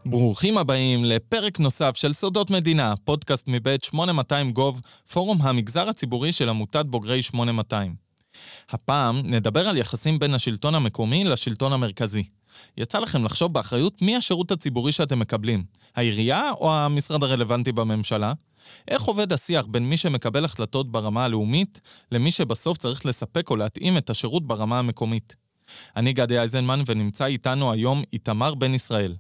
ברוכים הבאים לפרק נוסף של סודות מדינה, פודקאסט מבית 8200 גוב, פורום המגזר הציבורי של עמותת בוגרי 8200. הפעם נדבר על יחסים בין השלטון המקומי לשלטון המרכזי. יצא לכם לחשוב באחריות מי השירות הציבורי שאתם מקבלים, העירייה או המשרד הרלוונטי בממשלה? איך עובד השיח בין מי שמקבל החלטות ברמה הלאומית למי שבסוף צריך לספק או להתאים את השירות ברמה המקומית? אני גדי אייזנמן ונמצא איתנו היום איתמר בן ישראל.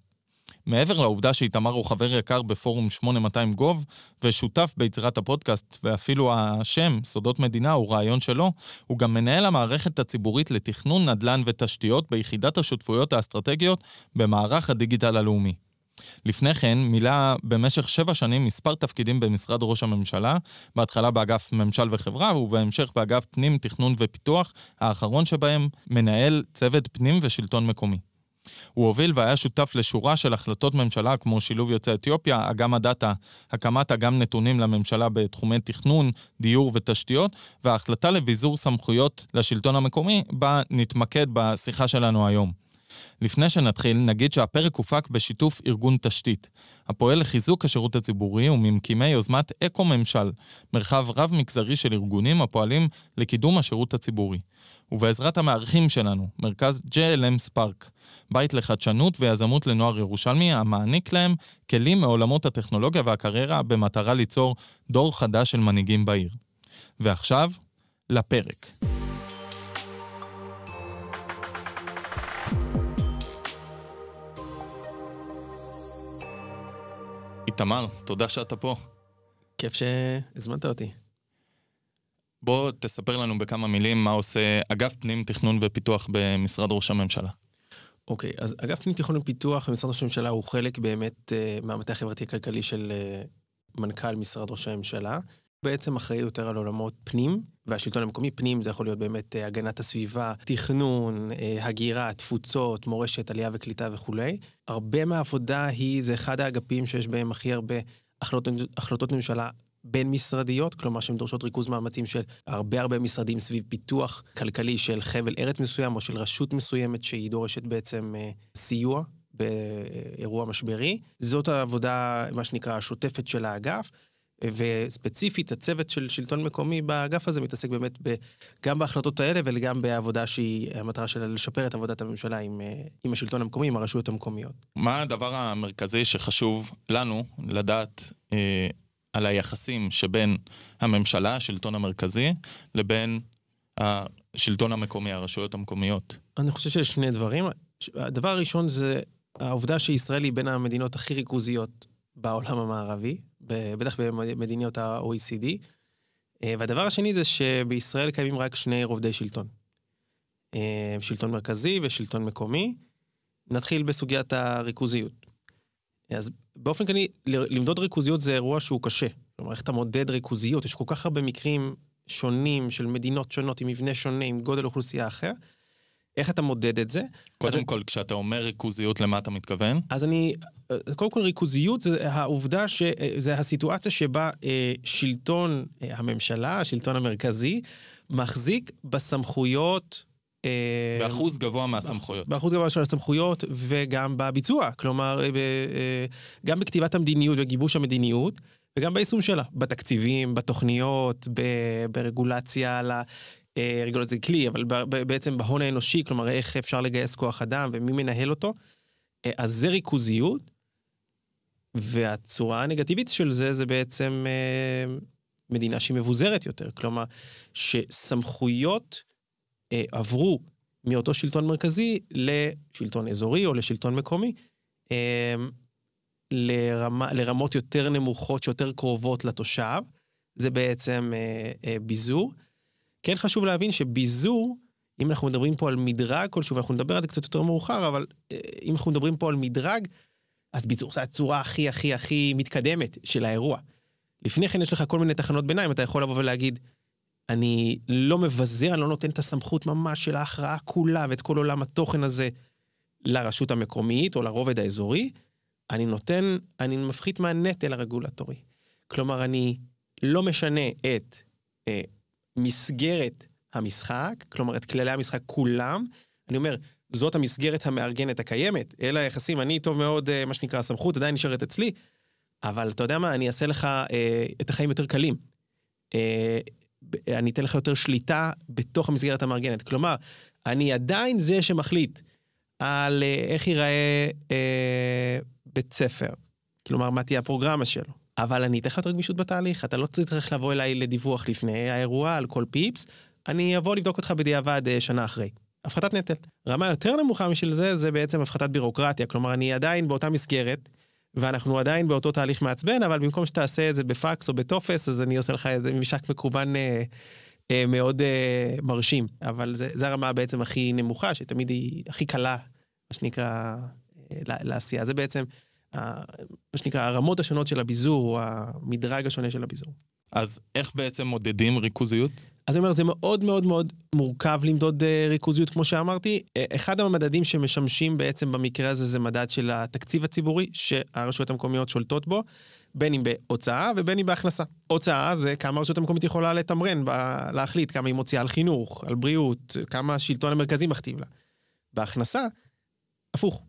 מעבר לעובדה שאיתמר הוא חבר יקר בפורום 8200 גוב, ושותף ביצירת הפודקאסט, ואפילו השם, סודות מדינה, הוא רעיון שלו, הוא גם מנהל המערכת הציבורית לתכנון נדל"ן ותשתיות ביחידת השותפויות האסטרטגיות במערך הדיגיטל הלאומי. לפני כן מילא במשך 7 שנים מספר תפקידים במשרד ראש הממשלה, בהתחלה באגף ממשל וחברה, ובהמשך באגף פנים, תכנון ופיתוח, האחרון שבהם מנהל צוות פנים ושלטון מקומי. הוא הוביל והיה שותף לשורה של החלטות ממשלה כמו שילוב יוצאי אתיופיה, אגם הדאטה, הקמת אגם נתונים לממשלה בתחומי תכנון, דיור ותשתיות, וההחלטה לביזור סמכויות לשלטון המקומי, בה נתמקד בשיחה שלנו היום. לפני שנתחיל, נגיד שהפרק הופק בשיתוף ארגון תשתית, הפועל לחיזוק השירות הציבורי וממקימי יוזמת אקו-ממשל, מרחב רב-מגזרי של ארגונים הפועלים לקידום השירות הציבורי. ובעזרת המערכים שלנו, מרכז JLM ספארק, בית לחדשנות ויזמות לנוער ירושלמי, המעניק להם כלים מעולמות הטכנולוגיה והקריירה במטרה ליצור דור חדש של מנהיגים בעיר. ועכשיו, לפרק. איתמר, תודה שאתה פה. כיף שהזמנת אותי. בוא תספר לנו בכמה מילים מה עושה אגף פנים, תכנון ופיתוח במשרד ראש הממשלה. אוקיי, אז אגף פנים, תכנון ופיתוח במשרד ראש הממשלה הוא חלק באמת מהמטה החברתי-כלכלי של מנכ"ל משרד ראש הממשלה. בעצם אחראי יותר על עולמות פנים, והשלטון המקומי פנים זה יכול להיות באמת הגנת הסביבה, תכנון, הגירה, תפוצות, מורשת, עלייה וקליטה וכו'. הרבה מהעבודה זה אחד האגפים שיש בהם הכי הרבה החלטות ממשלה בין משרדיות, כלומר שהן דורשות ריכוז מאמצים של הרבה משרדים סביב פיתוח כלכלי של חבל ארץ מסוים או של רשות מסוימת שהיא דורשת בעצם סיוע באירוע משברי. זאת העבודה, מה שנקרא, השוטפת של האגף. וספציפית הצוות של שלטון מקומי באגף הזה מתעסק באמת גם בהחלטות האלה וגם בעבודה שהיא המטרה שלה לשפר את עבודת הממשלה עם השלטון המקומי, עם הרשויות המקומיות. מה הדבר המרכזי שחשוב לנו לדעת על היחסים שבין הממשלה, השלטון המרכזי, לבין השלטון המקומי, הרשויות המקומיות? אני חושב שיש שני דברים. הדבר הראשון זה העובדה שישראל היא בין המדינות הכי ריכוזיות בעולם המערבי, בטח במדינות ה-OECD. והדבר השני זה שבישראל קיימים רק 2 רובדי שלטון. שלטון מרכזי ושלטון מקומי. נתחיל בסוגיית הריכוזיות. אז באופן כללי, למדוד ריכוזיות זה אירוע שהוא קשה. כלומר, איך אתה מודד ריכוזיות? יש כל כך הרבה מקרים שונים של מדינות שונות, עם מבנה שונה, עם גודל אוכלוסייה אחר. איך אתה מודד את זה? קודם כל, כשאתה אומר ריכוזיות, למה אתה מתכוון? אז קודם כל ריכוזיות זה העובדה שזה הסיטואציה שבה שלטון הממשלה, השלטון המרכזי, מחזיק בסמכויות. באחוז גבוה מהסמכויות. באחוז גבוה של הסמכויות וגם בביצוע, כלומר, גם בכתיבת המדיניות וגיבוש המדיניות, וגם ביישום שלה, בתקציבים, בתוכניות, ברגולציה רגולציה זה כלי, אבל בעצם בהון האנושי, כלומר, איך אפשר לגייס כוח אדם ומי מנהל אותו, אז זה ריכוזיות, והצורה הנגטיבית של זה, זה בעצם מדינה שהיא מבוזרת יותר, כלומר, שסמכויות עברו מאותו שלטון מרכזי לשלטון אזורי או לשלטון מקומי, לרמות יותר נמוכות, שיותר קרובות לתושב, זה בעצם ביזור. כן חשוב להבין שביזור, אם אנחנו מדברים פה על מדרג כלשהו, ואנחנו נדבר על זה קצת יותר מאוחר, אבל אם אנחנו מדברים פה על מדרג, אז ביזור זה הצורה הכי מתקדמת של האירוע. לפני כן יש לך כל מיני תחנות ביניים, אתה יכול לבוא ולהגיד, אני לא מבזר, אני לא נותן את הסמכות ממש של ההכרעה כולה, ואת כל עולם התוכן הזה לרשות המקומית, או לרובד האזורי, אני מפחית מהנטל הרגולטורי. כלומר, אני לא משנה את מסגרת המשחק, כלומר את כללי המשחק כולם, אני אומר, זאת המסגרת המארגנת הקיימת, אלה היחסים, אני טוב מאוד, מה שנקרא, הסמכות עדיין נשארת אצלי, אבל אתה יודע מה, אני אעשה לך את החיים יותר קלים. אני אתן לך יותר שליטה בתוך המסגרת המארגנת. כלומר, אני עדיין זה שמחליט על איך ייראה בית ספר. כלומר, מה תהיה הפרוגרמה שלו. אבל אני אתן לך יותר גמישות בתהליך, אתה לא צריך לבוא אליי לדיווח לפני האירוע על כל פיפס, אני אבוא לבדוק אותך בדיעבד שנה אחרי. הפחתת נטל. רמה יותר נמוכה משל זה, זה בעצם הפחתת בירוקרטיה. כלומר, אני עדיין באותה מסגרת, ואנחנו עדיין באותו תהליך מעצבן, אבל במקום שתעשה את זה בפקס או בטופס, אז אני עושה לך את זה ממשק מקוון מאוד מרשים. אבל זה הרמה בעצם הכי נמוכה, שתמיד היא הכי קלה, מה שנקרא, לעשייה. זה בעצם, מה שנקרא, הרמות השונות של הביזור, או המדרג השונה של הביזור. אז איך בעצם מודדים ריכוזיות? אז אני אומר, זה מאוד מאוד מאוד מורכב למדוד ריכוזיות, כמו שאמרתי. אחד המדדים שמשמשים בעצם במקרה הזה, זה מדד של התקציב הציבורי, שהרשויות המקומיות שולטות בו, בין אם בהוצאה ובין אם בהכנסה. הוצאה זה כמה הרשות המקומית יכולה לתמרן, להחליט כמה היא מוציאה על חינוך, על בריאות, כמה השלטון המרכזי מכתיב לה. בהכנסה, הפוך.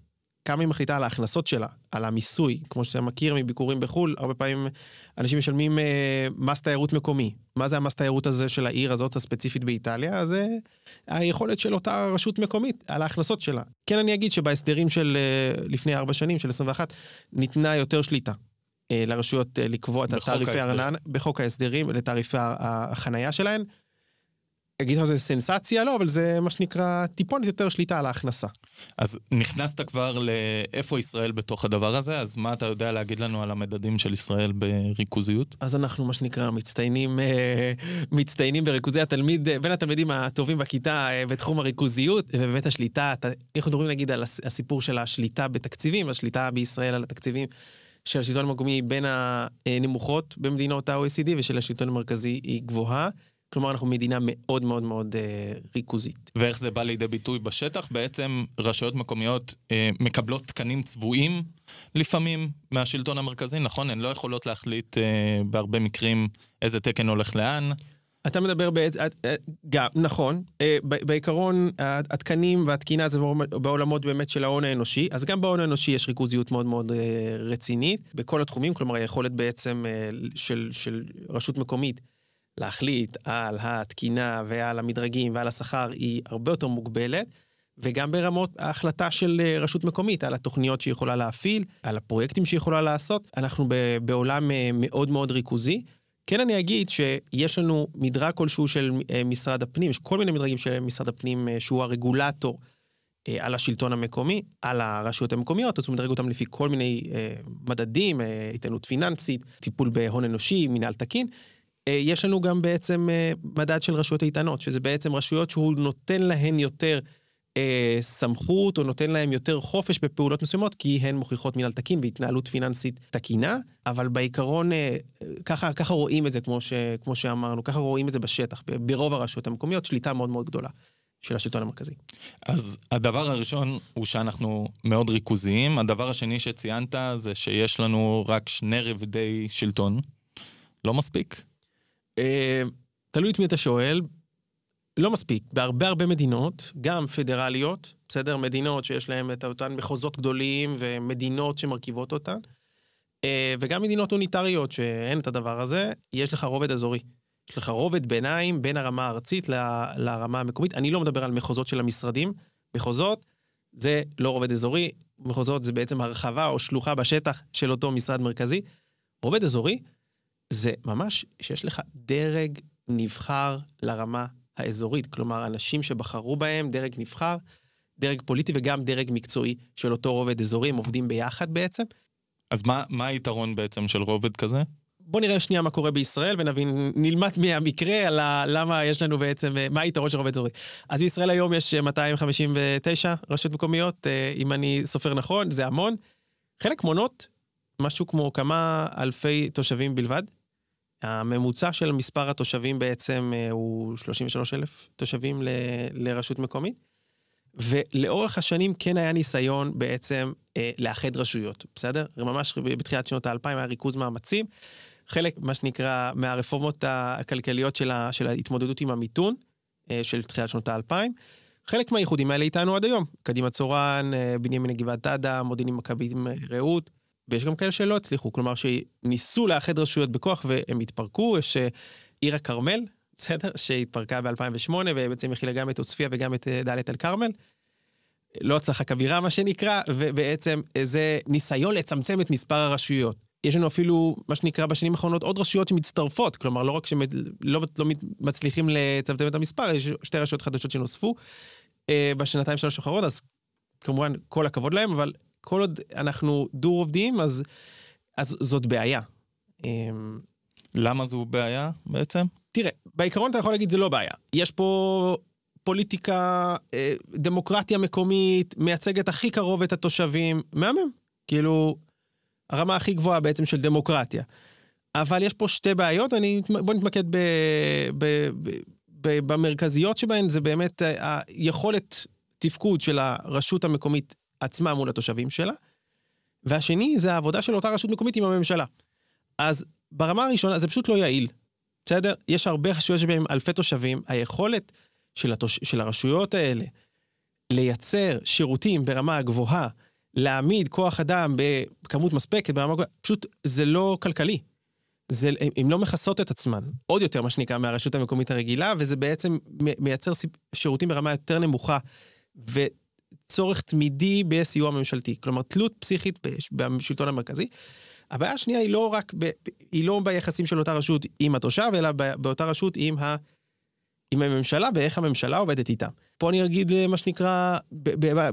כמה היא מחליטה על ההכנסות שלה, על המיסוי, כמו שאתה מכיר מביקורים בחול, הרבה פעמים אנשים משלמים מס תיירות מקומי. מה זה המס תיירות הזה של העיר הזאת הספציפית באיטליה? זה היכולת של אותה רשות מקומית, על ההכנסות שלה. כן, אני אגיד שבהסדרים של לפני 4 שנים, של 21, ניתנה יותר שליטה לרשויות לקבוע את התעריפי הרנן, בחוק ההסדרים, לתעריפי החנייה שלהן. אגיד שזה סנסציה, לא, אבל זה מה שנקרא טיפונת יותר שליטה על ההכנסה. אז נכנסת כבר לאיפה ישראל בתוך הדבר הזה, אז מה אתה יודע להגיד לנו על המדדים של ישראל בריכוזיות? אז אנחנו מה שנקרא מצטיינים בריכוזי התלמיד, בין התלמידים הטובים בכיתה בתחום הריכוזיות ובבית השליטה. אנחנו מדברים נגיד על הסיפור של השליטה בתקציבים, השליטה בישראל על התקציבים של השלטון המקומי בין הנמוכות במדינות ה-OECD ושל השלטון המרכזי היא גבוהה. כלומר, אנחנו מדינה מאוד מאוד מאוד ריכוזית. ואיך זה בא לידי ביטוי בשטח? בעצם רשויות מקומיות מקבלות תקנים צבועים לפעמים מהשלטון המרכזי, נכון? הן לא יכולות להחליט בהרבה מקרים איזה תקן הולך לאן. אתה מדבר גם, נכון, בעיקרון התקנים והתקינה זה בעולמות באמת של ההון האנושי, אז גם בהון האנושי יש ריכוזיות מאוד מאוד רצינית, בכל התחומים, כלומר היכולת בעצם של רשות מקומית, להחליט על התקינה ועל המדרגים ועל השכר היא הרבה יותר מוגבלת, וגם ברמות ההחלטה של רשות מקומית, על התוכניות שהיא יכולה להפעיל, על הפרויקטים שהיא יכולה לעשות, אנחנו בעולם מאוד מאוד ריכוזי. כן אני אגיד שיש לנו מדרג כלשהו של משרד הפנים, יש כל מיני מדרגים של משרד הפנים שהוא הרגולטור על השלטון המקומי, על הרשויות המקומיות, אז הוא מדרג אותם לפי כל מיני מדדים, איתנות פיננסית, טיפול בהון אנושי, מנהל תקין, יש לנו גם בעצם מדד של רשויות איתנות, שזה בעצם רשויות שהוא נותן להן יותר סמכות, או נותן להן יותר חופש בפעולות מסוימות, כי הן מוכיחות מנהל תקין והתנהלות פיננסית תקינה, אבל בעיקרון, ככה רואים את זה, כמו שאמרנו, ככה רואים את זה בשטח, ברוב הרשויות המקומיות, שליטה מאוד מאוד גדולה של השלטון המרכזי. אז הדבר הראשון הוא שאנחנו מאוד ריכוזיים, הדבר השני שציינת זה שיש לנו רק 2 רבדי שלטון, לא מספיק? תלוי את מי אתה שואל, לא מספיק. בהרבה מדינות, גם פדרליות, בסדר, מדינות שיש להן את אותן מחוזות גדולים ומדינות שמרכיבות אותן, וגם מדינות אוניטריות שאין את הדבר הזה, יש לך רובד אזורי. יש לך רובד ביניים בין הרמה הארצית לרמה המקומית. אני לא מדבר על מחוזות של המשרדים. מחוזות זה לא רובד אזורי, מחוזות זה בעצם הרחבה או שלוחה בשטח של אותו משרד מרכזי. רובד אזורי זה ממש שיש לך דרג נבחר לרמה האזורית, כלומר אנשים שבחרו בהם, דרג נבחר, דרג פוליטי וגם דרג מקצועי של אותו רובד אזורי, הם עובדים ביחד בעצם. אז מה היתרון בעצם של רובד כזה? בוא נראה שנייה מה קורה בישראל ונבין, נלמד מהמקרה על למה יש לנו בעצם, מה היתרון של רובד אזורי. אז בישראל היום יש 259 רשויות מקומיות, אם אני סופר נכון, זה המון. חלק מונות, משהו כמו כמה אלפי תושבים בלבד. הממוצע של מספר התושבים בעצם הוא 33,000 תושבים לרשות מקומית, ולאורך השנים כן היה ניסיון בעצם לאחד רשויות, בסדר? ממש בתחילת שנות ה-2000 היה ריכוז מאמצים, חלק מה שנקרא מהרפורמות הכלכליות של ההתמודדות עם המיתון, של תחילת שנות ה-2000, חלק מהייחודים האלה איתנו עד היום. קדימה צורן, בנימין גבעת עדה, מודיעין מכבים רעות, ויש גם כאלה שלא הצליחו, כלומר שניסו לאחד רשויות בכוח והם התפרקו, יש עיר הכרמל, בסדר, שהתפרקה ב-2008, ובעצם הכילה גם את עוספיה וגם את דאלית אל כרמל, לא הצלחה כבירה מה שנקרא, ובעצם זה ניסיון לצמצם את מספר הרשויות. יש לנו אפילו, מה שנקרא בשנים האחרונות, עוד רשויות שמצטרפות, כלומר לא רק שלא מצליחים לצמצם את המספר, יש שתי רשויות חדשות שנוספו בשנתיים שלוש האחרונות, אז כמובן כל הכבוד להם, אבל כל עוד אנחנו דור עובדים, אז זאת בעיה. למה זו בעיה בעצם? תראה, בעיקרון אתה יכול להגיד זה לא בעיה. יש פה פוליטיקה, דמוקרטיה מקומית, מייצגת הכי קרוב את התושבים, מהמם. כאילו, הרמה הכי גבוהה בעצם של דמוקרטיה. אבל יש פה שתי בעיות, בוא נתמקד במרכזיות שבהן, זה באמת היכולת תפקוד של הרשות המקומית עצמה מול התושבים שלה, והשני זה העבודה של אותה רשות מקומית עם הממשלה. אז ברמה הראשונה זה פשוט לא יעיל, בסדר? יש הרבה רשויות שבהם אלפי תושבים, היכולת של הרשויות האלה לייצר שירותים ברמה הגבוהה, להעמיד כוח אדם בכמות מספקת ברמה הגבוהה, פשוט זה לא כלכלי. הם לא מכסות את עצמן, עוד יותר מה שנקרא מהרשות המקומית הרגילה, וזה בעצם מייצר שירותים ברמה יותר נמוכה, וצורך תמידי בסיוע ממשלתי, כלומר תלות פסיכית בשלטון המרכזי. הבעיה השנייה היא לא ביחסים של אותה רשות עם התושב, אלא באותה רשות עם הממשלה, ואיך הממשלה עובדת איתה. פה אני אגיד מה שנקרא,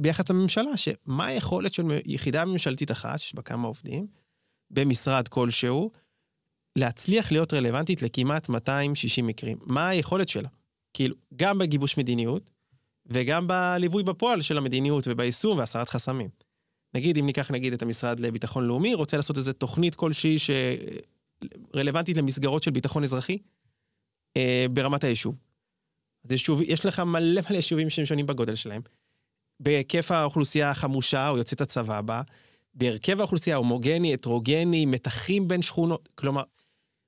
ביחס לממשלה, שמה היכולת של יחידה ממשלתית אחת, שיש בה כמה עובדים, במשרד כלשהו, להצליח להיות רלוונטית לכמעט 260 מקרים. מה היכולת שלה? כאילו, גם בגיבוש מדיניות, וגם בליווי בפועל של המדיניות, וביישום והסרת חסמים. נגיד, אם ניקח את המשרד לביטחון לאומי, רוצה לעשות איזו תוכנית כלשהי שרלוונטית למסגרות של ביטחון אזרחי, ברמת היישוב. אז יש לך מלא יישובים שהם שונים בגודל שלהם. בהיקף האוכלוסייה החמושה, או יוצאת הצבא בה, בהרכב האוכלוסייה הומוגני, הטרוגני, מתחים בין שכונות. כלומר,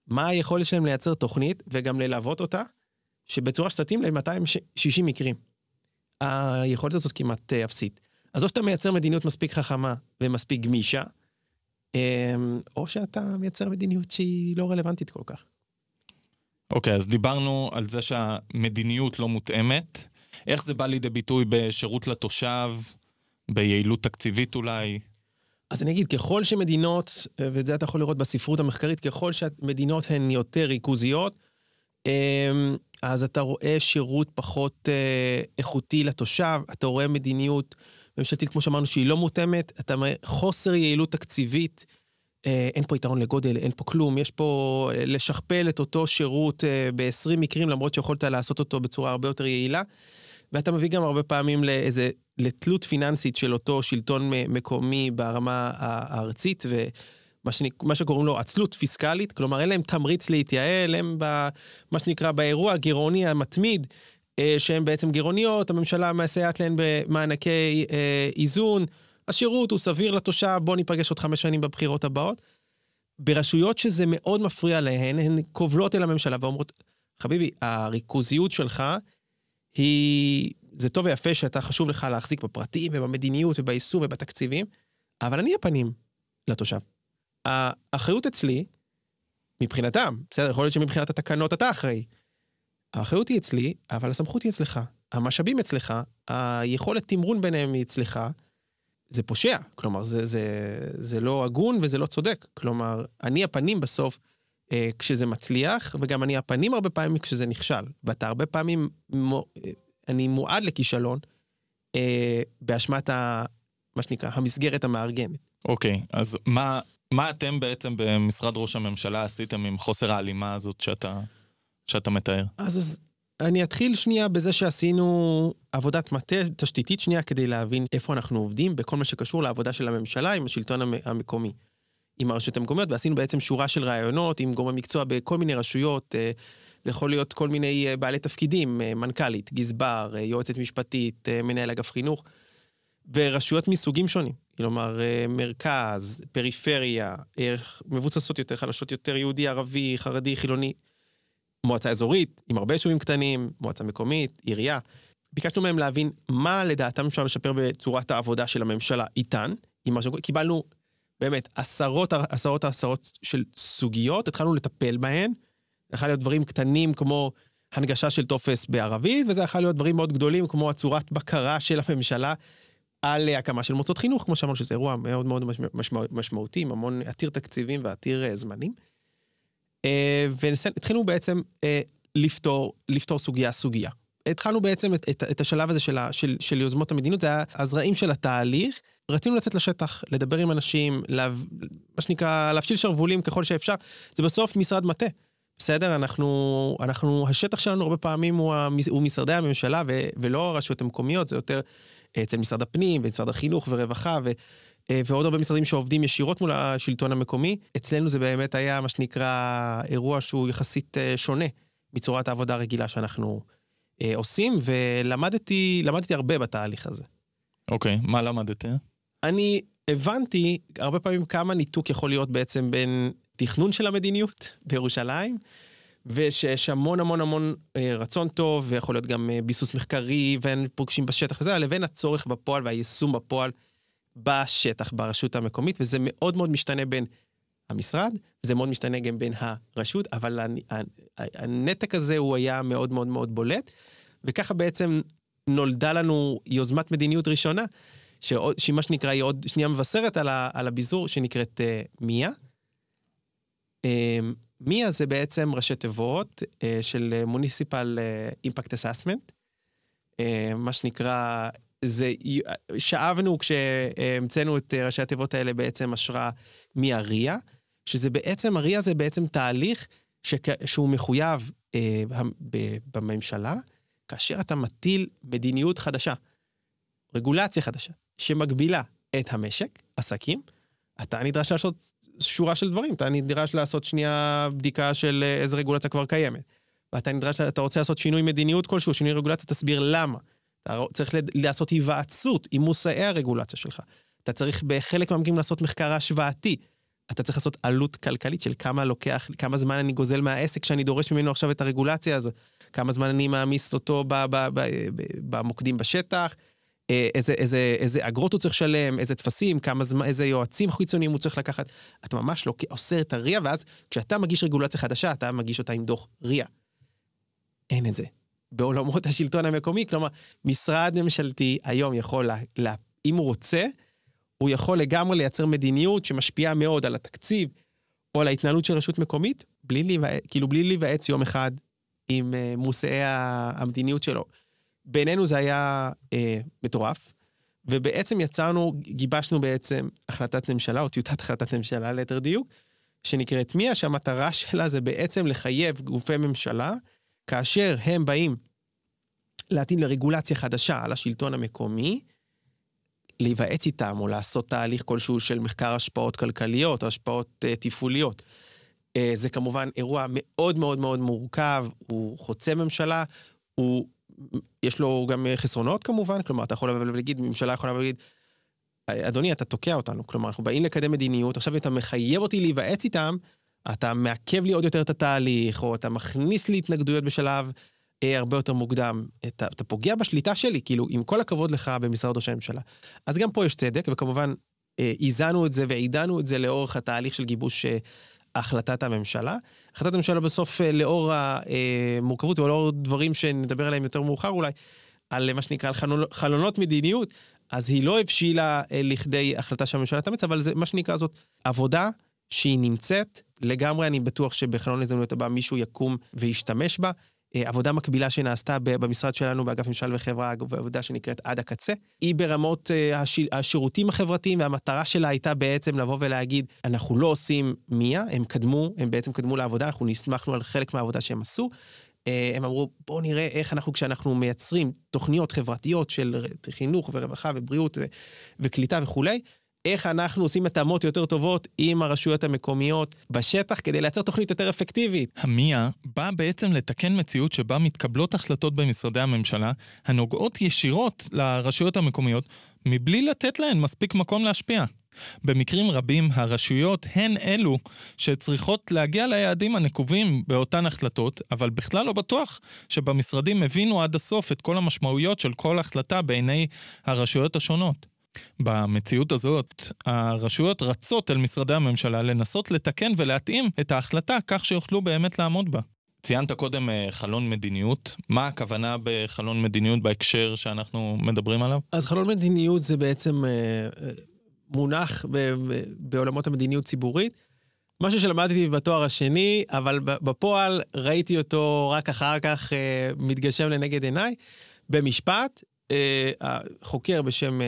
מה היכולת שלהם לייצר תוכנית, וגם ללוות אותה, שבצורה שתתאים ל-260 מקרים. היכולת הזאת כמעט אפסית. אז או שאתה מייצר מדיניות מספיק חכמה, ומספיק גמישה, או שאתה מייצר מדיניות שהיא לא רלוונטית כל כך. אוקיי, אז דיברנו על זה שהמדיניות לא מותאמת. איך זה בא לידי ביטוי בשירות לתושב, ביעילות תקציבית אולי? אז אני אגיד, ככל שמדינות, ואת זה אתה יכול לראות בספרות המחקרית, ככל שהמדינות הן יותר ריכוזיות, אז אתה רואה שירות פחות איכותי לתושב, אתה רואה מדיניות ממשלתית, כמו שאמרנו, שהיא לא מותאמת, אתה רואה חוסר יעילות תקציבית, אין פה יתרון לגודל, אין פה כלום, יש פה לשכפל את אותו שירות ב-20 מקרים, למרות שיכולת לעשות אותו בצורה הרבה יותר יעילה, ואתה מביא גם הרבה פעמים לתלות פיננסית של אותו שלטון מקומי ברמה הארצית, ומה שקוראים לו עצלות פיסקלית, כלומר אין להם תמריץ להתייעל, הם מה שנקרא באירוע הגירעוני המתמיד, שהם בעצם גירעוניות, הממשלה מסייעת להן במענקי איזון, השירות הוא סביר לתושב, בוא ניפגש עוד 5 שנים בבחירות הבאות. ברשויות שזה מאוד מפריע להן, הן קובלות אל הממשלה ואומרות, חביבי, הריכוזיות שלך זה טוב ויפה שאתה חשוב לך להחזיק בפרטים ובמדיניות וביישום ובתקציבים, אבל אני הפנים לתושב. האחריות אצלי, מבחינתם, בסדר, יכול להיות שמבחינת התקנות אתה אחראי. האחריות היא אצלי, אבל הסמכות היא אצלך. המשאבים אצלך, היכולת תמרון ביניהם היא אצלך, זה פושע, כלומר, זה לא הגון וזה לא צודק, כלומר, אני הפנים בסוף כשזה מצליח, וגם אני הפנים הרבה פעמים כשזה נכשל, ואתה הרבה פעמים, אני מועד לכישלון, באשמת מה שנקרא, המסגרת המארגנת. אוקיי, אז מה אתם בעצם במשרד ראש הממשלה עשיתם עם חוסר האלימה הזאת שאתה מתאר? אז אני אתחיל שנייה בזה שעשינו עבודת מטה תשתיתית שנייה כדי להבין איפה אנחנו עובדים בכל מה שקשור לעבודה של הממשלה עם השלטון המקומי, עם הרשויות המקומיות, ועשינו בעצם שורה של רעיונות עם גורמי מקצוע בכל מיני רשויות, זה יכול להיות כל מיני בעלי תפקידים, מנכ"לית, גזבר, יועצת משפטית, מנהל אגף חינוך, ברשויות מסוגים שונים, כלומר מרכז, פריפריה, מבוססות יותר, חלשות יותר, יהודי, ערבי, חרדי, חילוני, מועצה אזורית, עם הרבה יישובים קטנים, מועצה מקומית, עירייה, ביקשנו מהם להבין מה לדעתם אפשר לשפר בצורת העבודה של הממשלה איתן. קיבלנו באמת עשרות של סוגיות, התחלנו לטפל בהן. זה יכול להיות דברים קטנים כמו הנגשה של טופס בערבית, וזה יכול להיות דברים מאוד גדולים כמו הצורת בקרה של הממשלה על הקמה של מוסדות חינוך, כמו שאמרנו שזה אירוע מאוד מאוד משמעותי, עם המון עתיר תקציבים ועתיר זמנים. והתחלנו בעצם לפתור סוגיה. התחלנו בעצם את השלב הזה של יוזמות המדיניות, זה הזרעים של התהליך, רצינו לצאת לשטח, לדבר עם אנשים, מה שנקרא, להפשיל שרבולים ככל שאפשר, זה בסוף משרד מטה, בסדר? השטח שלנו הרבה פעמים הוא משרדי הממשלה, ולא הרשויות המקומיות, זה יותר אצל משרד הפנים, ומשרד החינוך ורווחה, ועוד הרבה משרדים שעובדים ישירות מול השלטון המקומי. אצלנו זה באמת היה מה שנקרא אירוע שהוא יחסית שונה, מצורת העבודה הרגילה שאנחנו עושים, ולמדתי הרבה בתהליך הזה. אוקיי, מה למדת? אני הבנתי הרבה פעמים כמה ניתוק יכול להיות בעצם בין תכנון של המדיניות בירושלים, ושיש המון רצון טוב, ויכול להיות גם ביסוס מחקרי, ופוגשים בשטח וזה, לבין הצורך בפועל והיישום בפועל בשטח, ברשות המקומית, וזה מאוד מאוד משתנה בין המשרד, זה מאוד משתנה גם בין הרשות, אבל הנתק הזה הוא היה מאוד מאוד מאוד בולט, וככה בעצם נולדה לנו יוזמת מדיניות ראשונה, שמה שנקרא היא עוד שנייה מבשרת על הביזור, שנקראת מיה. מיה זה בעצם ראשי תיבות של Municipal Impact Assessment, מה שנקרא, שאבנו כשהמצאנו את ראשי התיבות האלה בעצם השראה מהריה, שזה בעצם, הריה זה בעצם תהליך שהוא מחויב בממשלה, כאשר אתה מטיל מדיניות חדשה, רגולציה חדשה, שמגבילה את המשק, עסקים, אתה נדרש לעשות שורה של דברים, אתה נדרש לעשות שנייה בדיקה של איזה רגולציה כבר קיימת, אתה רוצה לעשות שינוי מדיניות כלשהו, שינוי רגולציה, תסביר למה, אתה צריך לעשות היוועצות עם מושאי הרגולציה שלך, אתה צריך בחלק מהמקרים לעשות מחקר השוואתי, אתה צריך לעשות עלות כלכלית של כמה זמן אני גוזל מהעסק שאני דורש ממנו עכשיו את הרגולציה הזו, כמה זמן אני מעמיס אותו במוקדים בשטח, איזה אגרות הוא צריך לשלם, איזה תפסים, איזה יועצים חיצוניים הוא צריך לקחת, אתה ממש עושה את הריה, ואז כשאתה מגיש רגולציה חדשה, אתה מגיש אותה עם דוח ריה. אין את זה. בעולמות השלטון המקומי, כלומר, משרד ממשלתי היום יכול, אם הוא רוצה, הוא יכול לגמרי לייצר מדיניות שמשפיעה מאוד על התקציב, או על ההתנהלות של רשות מקומית, בלי להיוועץ יום אחד עם מושאי המדיניות שלו. בינינו זה היה מטורף, ובעצם גיבשנו בעצם החלטת ממשלה, או טיוטת החלטת ממשלה ליתר דיוק, שנקראת מיה, שהמטרה שלה זה בעצם לחייב גופי ממשלה, כאשר הם באים להטיל לרגולציה חדשה על השלטון המקומי, להיוועץ איתם, או לעשות תהליך כלשהו של מחקר השפעות כלכליות, או השפעות תפעוליות. זה כמובן אירוע מאוד מאוד מאוד מורכב, הוא חוצה ממשלה, יש לו גם חסרונות כמובן, כלומר, אתה יכול להגיד, ממשלה יכולה להגיד, אדוני, אתה תוקע אותנו, כלומר, אנחנו באים לקדם מדיניות, עכשיו אתה מחייב אותי להיוועץ איתם, אתה מעכב לי עוד יותר את התהליך, או אתה מכניס לי התנגדויות בשלב הרבה יותר מוקדם, אתה פוגע בשליטה שלי, כאילו, עם כל הכבוד לך במשרד ראש הממשלה. אז גם פה יש צדק, וכמובן, איזנו את זה ועידנו את זה לאורך התהליך של גיבוש החלטת הממשלה. החלטת הממשלה בסוף, לאור המורכבות, ולאור דברים שנדבר עליהם יותר מאוחר אולי, על מה שנקרא, על חלונות מדיניות, אז היא לא הבשילה לכדי החלטה שהממשלה תאמץ, אבל זה מה שנקרא זאת עבודה שהיא נמצאת, לגמרי אני בטוח שבחלון הזדמנויות הבא מישהו יקום וישתמש בה, עבודה מקבילה שנעשתה במשרד שלנו, באגף ממשל וחברה, עבודה שנקראת עד הקצה, היא ברמות השירותים החברתיים, והמטרה שלה הייתה בעצם לבוא ולהגיד, אנחנו לא עושים מיה, הם בעצם קדמו לעבודה, אנחנו נסמכנו על חלק מהעבודה שהם עשו, הם אמרו, בואו נראה איך כשאנחנו מייצרים תוכניות חברתיות של חינוך ורווחה ובריאות וקליטה וכולי, איך אנחנו עושים התאמות יותר טובות עם הרשויות המקומיות בשטח, כדי לייצר תוכנית יותר אפקטיבית. המיה באה בעצם לתקן מציאות שבה מתקבלות החלטות במשרדי הממשלה, הנוגעות ישירות לרשויות המקומיות, מבלי לתת להן מספיק מקום להשפיע. במקרים רבים הרשויות הן אלו שצריכות להגיע ליעדים הנקובים באותן החלטות, אבל בכלל לא בטוח שבמשרדים הבינו עד הסוף את כל המשמעויות של כל החלטה בעיני הרשויות השונות. במציאות הזאת, הרשויות רצות אל משרדי הממשלה לנסות לתקן ולהתאים את ההחלטה כך שיוכלו באמת לעמוד בה. ציינת קודם חלון מדיניות. מה הכוונה בחלון מדיניות בהקשר שאנחנו מדברים עליו? אז חלון מדיניות זה בעצם מונח בעולמות המדיניות ציבורית. משהו שלמדתי בתואר השני, אבל בפועל ראיתי אותו רק אחר כך מתגשם לנגד עיניי. במשפט, החוקר בשם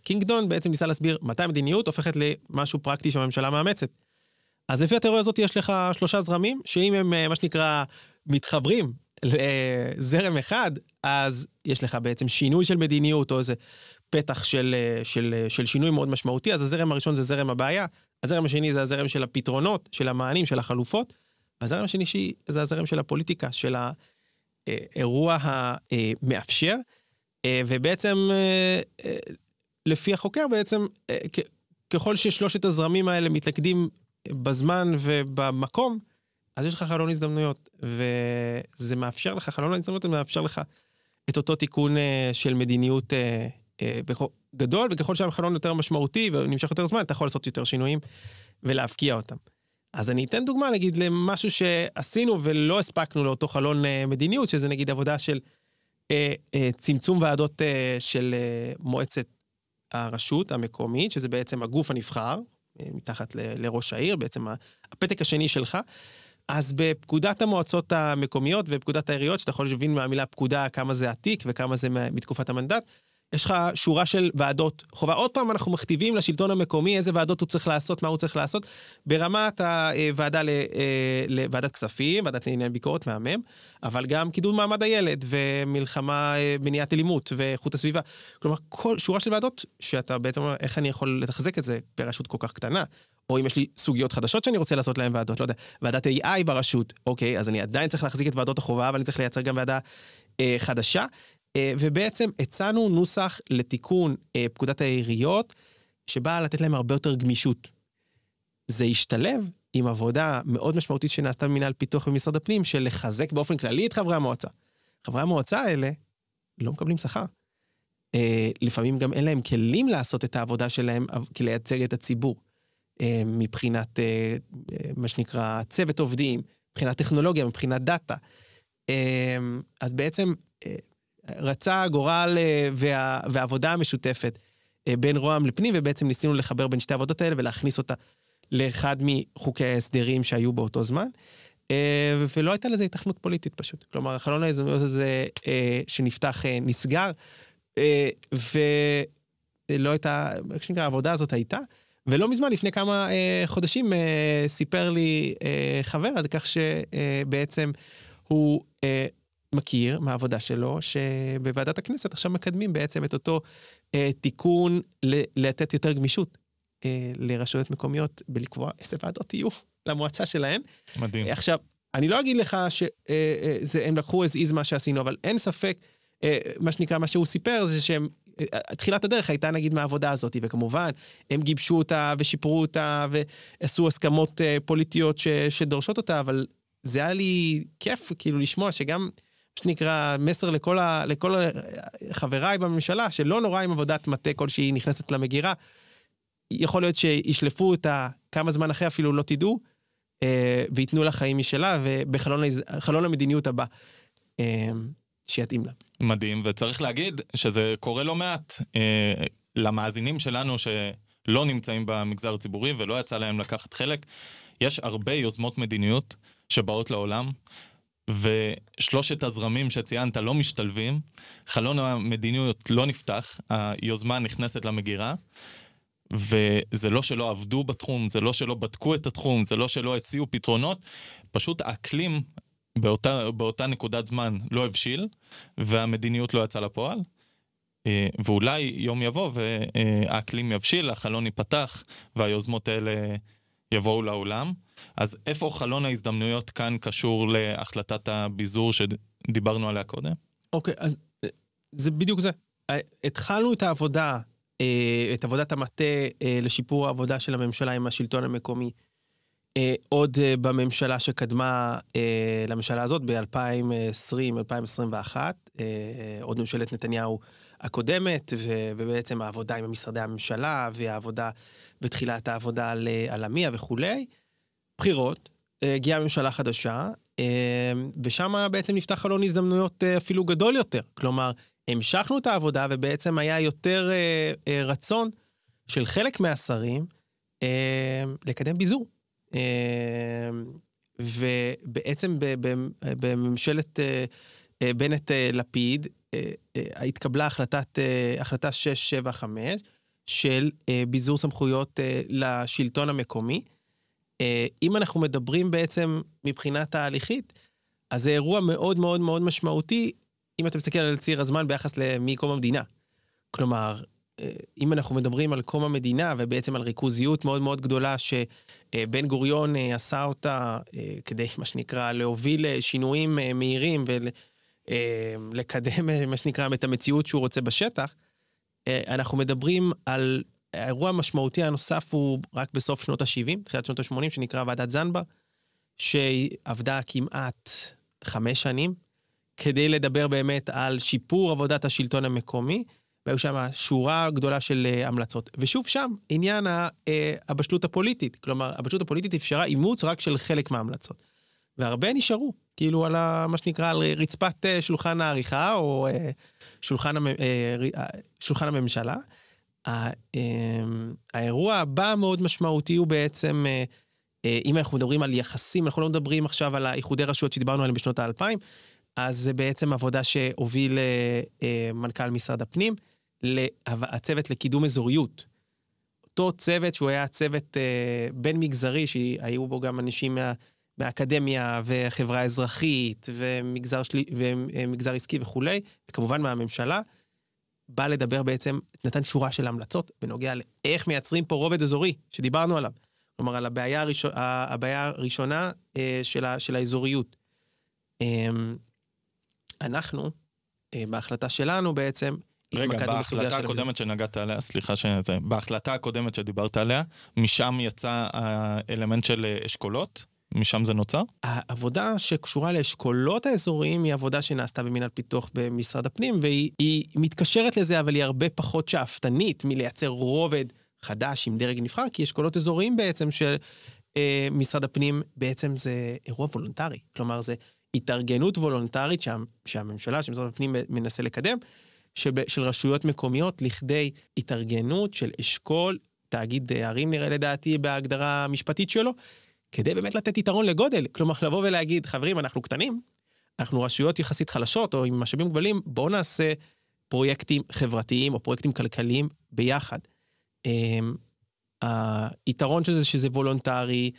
קינגדון בעצם ניסה להסביר מתי המדיניות הופכת למשהו פרקטי שהממשלה מאמצת. אז לפי התיאוריה הזאת יש לך 3 זרמים, שאם הם מה שנקרא מתחברים לזרם אחד, אז יש לך בעצם שינוי של מדיניות, או איזה פתח של שינוי מאוד משמעותי. אז הזרם הראשון זה זרם הבעיה, הזרם השני זה הזרם של הפתרונות, של המענים, של החלופות, והזרם השני זה הזרם של הפוליטיקה, של האירוע המאפשר, ובעצם לפי החוקר בעצם, ככל ששלושת הזרמים האלה מתלכדים בזמן ובמקום, אז יש לך חלון הזדמנויות, וזה מאפשר לך, חלון ההזדמנויות מאפשר לך את אותו תיקון של מדיניות גדול, וככל שהחלון יותר משמעותי ונמשך יותר זמן, אתה יכול לעשות יותר שינויים ולהפקיע אותם. אז אני אתן דוגמה, נגיד, למשהו שעשינו ולא הספקנו לאותו חלון מדיניות, שזה נגיד עבודה של צמצום ועדות של מועצת הרשות המקומית, שזה בעצם הגוף הנבחר, מתחת לראש העיר, בעצם הפתק השני שלך. אז בפקודת המועצות המקומיות ופקודת העיריות, שאתה יכול להבין מהמילה פקודה כמה זה עתיק וכמה זה מתקופת המנדט, יש לך שורה של ועדות חובה. עוד פעם אנחנו מכתיבים לשלטון המקומי איזה ועדות הוא צריך לעשות, מה הוא צריך לעשות, ברמת הוועדה לוועדת כספים, ועדת לעניין ביקורת מהמם, אבל גם קידום מעמד הילד ומלחמה מניעת אלימות ואיכות הסביבה. כלומר, כל שורה של ועדות שאתה בעצם אומר, איך אני יכול לתחזק את זה ברשות כל כך קטנה, או אם יש לי סוגיות חדשות שאני רוצה לעשות להן ועדות, לא יודע, ועדת AI ברשות, אוקיי, אז אני עדיין צריך להחזיק את ועדות החובה, אבל אני צריך לייצר גם ועדה חדשה, ובעצם הצענו נוסח לתיקון פקודת העיריות, שבאה לתת להם הרבה יותר גמישות. זה ישתלב עם עבודה מאוד משמעותית שנעשתה במינהל פיתוח במשרד הפנים, של לחזק באופן כללי את חברי המועצה. חברי המועצה האלה לא מקבלים שכר. לפעמים גם אין להם כלים לעשות את העבודה שלהם, לייצג את הציבור. מבחינת מה שנקרא צוות עובדים, מבחינת טכנולוגיה, מבחינת דאטה. אז בעצם רצה גורל והעבודה המשותפת בין רוה"מ לפנים, ובעצם ניסינו לחבר בין שתי העבודות האלה ולהכניס אותה לאחד מחוקי ההסדרים שהיו באותו זמן, ולא הייתה לזה התכנות פוליטית פשוט. כלומר, החלון ההזדמנויות הזה שנפתח נסגר, ולא הייתה, כשנקרא, העבודה הזאת הייתה, ולא מזמן, לפני כמה חודשים, סיפר לי חבר על כך שבעצם הוא מכיר מהעבודה שלו, שבוועדת הכנסת עכשיו מקדמים בעצם את אותו תיקון לתת יותר גמישות לרשויות מקומיות, בלקבוע איזה ועדות יהיו למועצה שלהן. מדהים. עכשיו, אני לא אגיד לך שהם לקחו איז מה שעשינו, אבל אין ספק, מה שנקרא, מה שהוא סיפר, זה שהם, תחילת הדרך הייתה נגיד מהעבודה הזאת, וכמובן, הם גיבשו אותה ושיפרו אותה, ועשו הסכמות פוליטיות שדורשות אותה, אבל זה היה לי כיף כאילו לשמוע שגם, שנקרא מסר לכל חבריי בממשלה, שלא נורא עם עבודת מטה כלשהי נכנסת למגירה, יכול להיות שישלפו אותה כמה זמן אחרי אפילו לא תדעו, ויתנו לה חיים משלה, ובחלון המדיניות הבא, שיתאים לה. מדהים, וצריך להגיד שזה קורה לא מעט למאזינים שלנו שלא נמצאים במגזר הציבורי ולא יצא להם לקחת חלק. יש הרבה יוזמות מדיניות שבאות לעולם, ושלושת הזרמים שציינת לא משתלבים, חלון המדיניות לא נפתח, היוזמה נכנסת למגירה, וזה לא שלא עבדו בתחום, זה לא שלא בדקו את התחום, זה לא שלא הציעו פתרונות, פשוט האקלים באותה נקודת זמן לא הבשיל, והמדיניות לא יצאה לפועל, ואולי יום יבוא והאקלים יבשיל, החלון ייפתח, והיוזמות האלה יבואו לעולם. אז איפה חלון ההזדמנויות כאן קשור להחלטת הביזור שדיברנו עליה קודם? אוקיי, אז זה בדיוק זה. התחלנו את העבודה את עבודת המטה לשיפור העבודה של הממשלה עם השלטון המקומי, עוד בממשלה שקדמה לממשלה הזאת, ב-2020-2021, עוד ממשלת נתניהו הקודמת, ובעצם העבודה עם משרדי הממשלה, והעבודה בתחילת העבודה על המיה וכולי. בחירות, הגיעה ממשלה חדשה, ושם בעצם נפתח חלון הזדמנויות אפילו גדול יותר. כלומר, המשכנו את העבודה, ובעצם היה יותר רצון של חלק מהשרים לקדם ביזור. ובעצם בממשלת בנט לפיד התקבלה החלטה 675 של ביזור סמכויות לשלטון המקומי. אם אנחנו מדברים בעצם מבחינת ההליכית, אז זה אירוע מאוד מאוד מאוד משמעותי, אם אתה מסתכל על ציר הזמן ביחס מקום המדינה. כלומר, אם אנחנו מדברים על קום המדינה, ובעצם על ריכוזיות מאוד מאוד גדולה, שבן גוריון עשה אותה כדי, מה שנקרא, להוביל שינויים מהירים, ולקדם, מה שנקרא, את המציאות שהוא רוצה בשטח, אנחנו מדברים על האירוע המשמעותי הנוסף, הוא רק בסוף שנות ה-70, תחילת שנות ה-80, שנקרא ועדת זנבר, שעבדה כמעט 5 שנים, כדי לדבר באמת על שיפור עבודת השלטון המקומי, והיו שם שורה גדולה של המלצות. ושוב שם, עניין הבשלות הפוליטית. כלומר, הבשלות הפוליטית אפשרה אימוץ רק של חלק מההמלצות. והרבה נשארו, כאילו על מה שנקרא, על רצפת שולחן העריכה, או שולחן הממשלה. האירוע הבא מאוד משמעותי הוא בעצם, אם אנחנו מדברים על יחסים, אנחנו לא מדברים עכשיו על האיחודי רשויות שדיברנו עליהם בשנות ה-2000, אז זה בעצם עבודה שהוביל מנכ"ל משרד הפנים, הצוות לקידום אזוריות. אותו צוות שהוא היה צוות בין מגזרי, שהיו בו גם אנשים מהאקדמיה וחברה אזרחית ומגזר עסקי וכולי, וכמובן מהממשלה, בא לדבר בעצם, נתן שורה של המלצות בנוגע לאיך מייצרים פה רובד אזורי, שדיברנו עליו. כלומר, על הבעיה הראשונה של האזוריות. אנחנו, בהחלטה שלנו בעצם, רגע, בהחלטה הקודמת שנגעת עליה, סליחה שזה, בהחלטה הקודמת שדיברת עליה, משם יצא האלמנט של אשכולות? משם זה נוצר? העבודה שקשורה לאשכולות האזוריים היא עבודה שנעשתה במינהל פיתוח במשרד הפנים, והיא מתקשרת לזה, אבל היא הרבה פחות שאפתנית מלייצר רובד חדש עם דרג נבחר, כי אשכולות אזוריים בעצם של משרד הפנים, בעצם זה אירוע וולונטרי. כלומר, זה התארגנות וולונטרית שהממשלה, שמשרד הפנים מנסה לקדם, של רשויות מקומיות לכדי התארגנות של אשכול, תאגיד ערים נראה לדעתי בהגדרה המשפטית שלו, כדי באמת לתת יתרון לגודל. כלומר, לבוא ולהגיד, חברים, אנחנו קטנים, אנחנו רשויות יחסית חלשות, או עם משאבים גדולים, בואו נעשה פרויקטים חברתיים, או פרויקטים כלכליים ביחד. היתרון של זה שזה וולונטרי,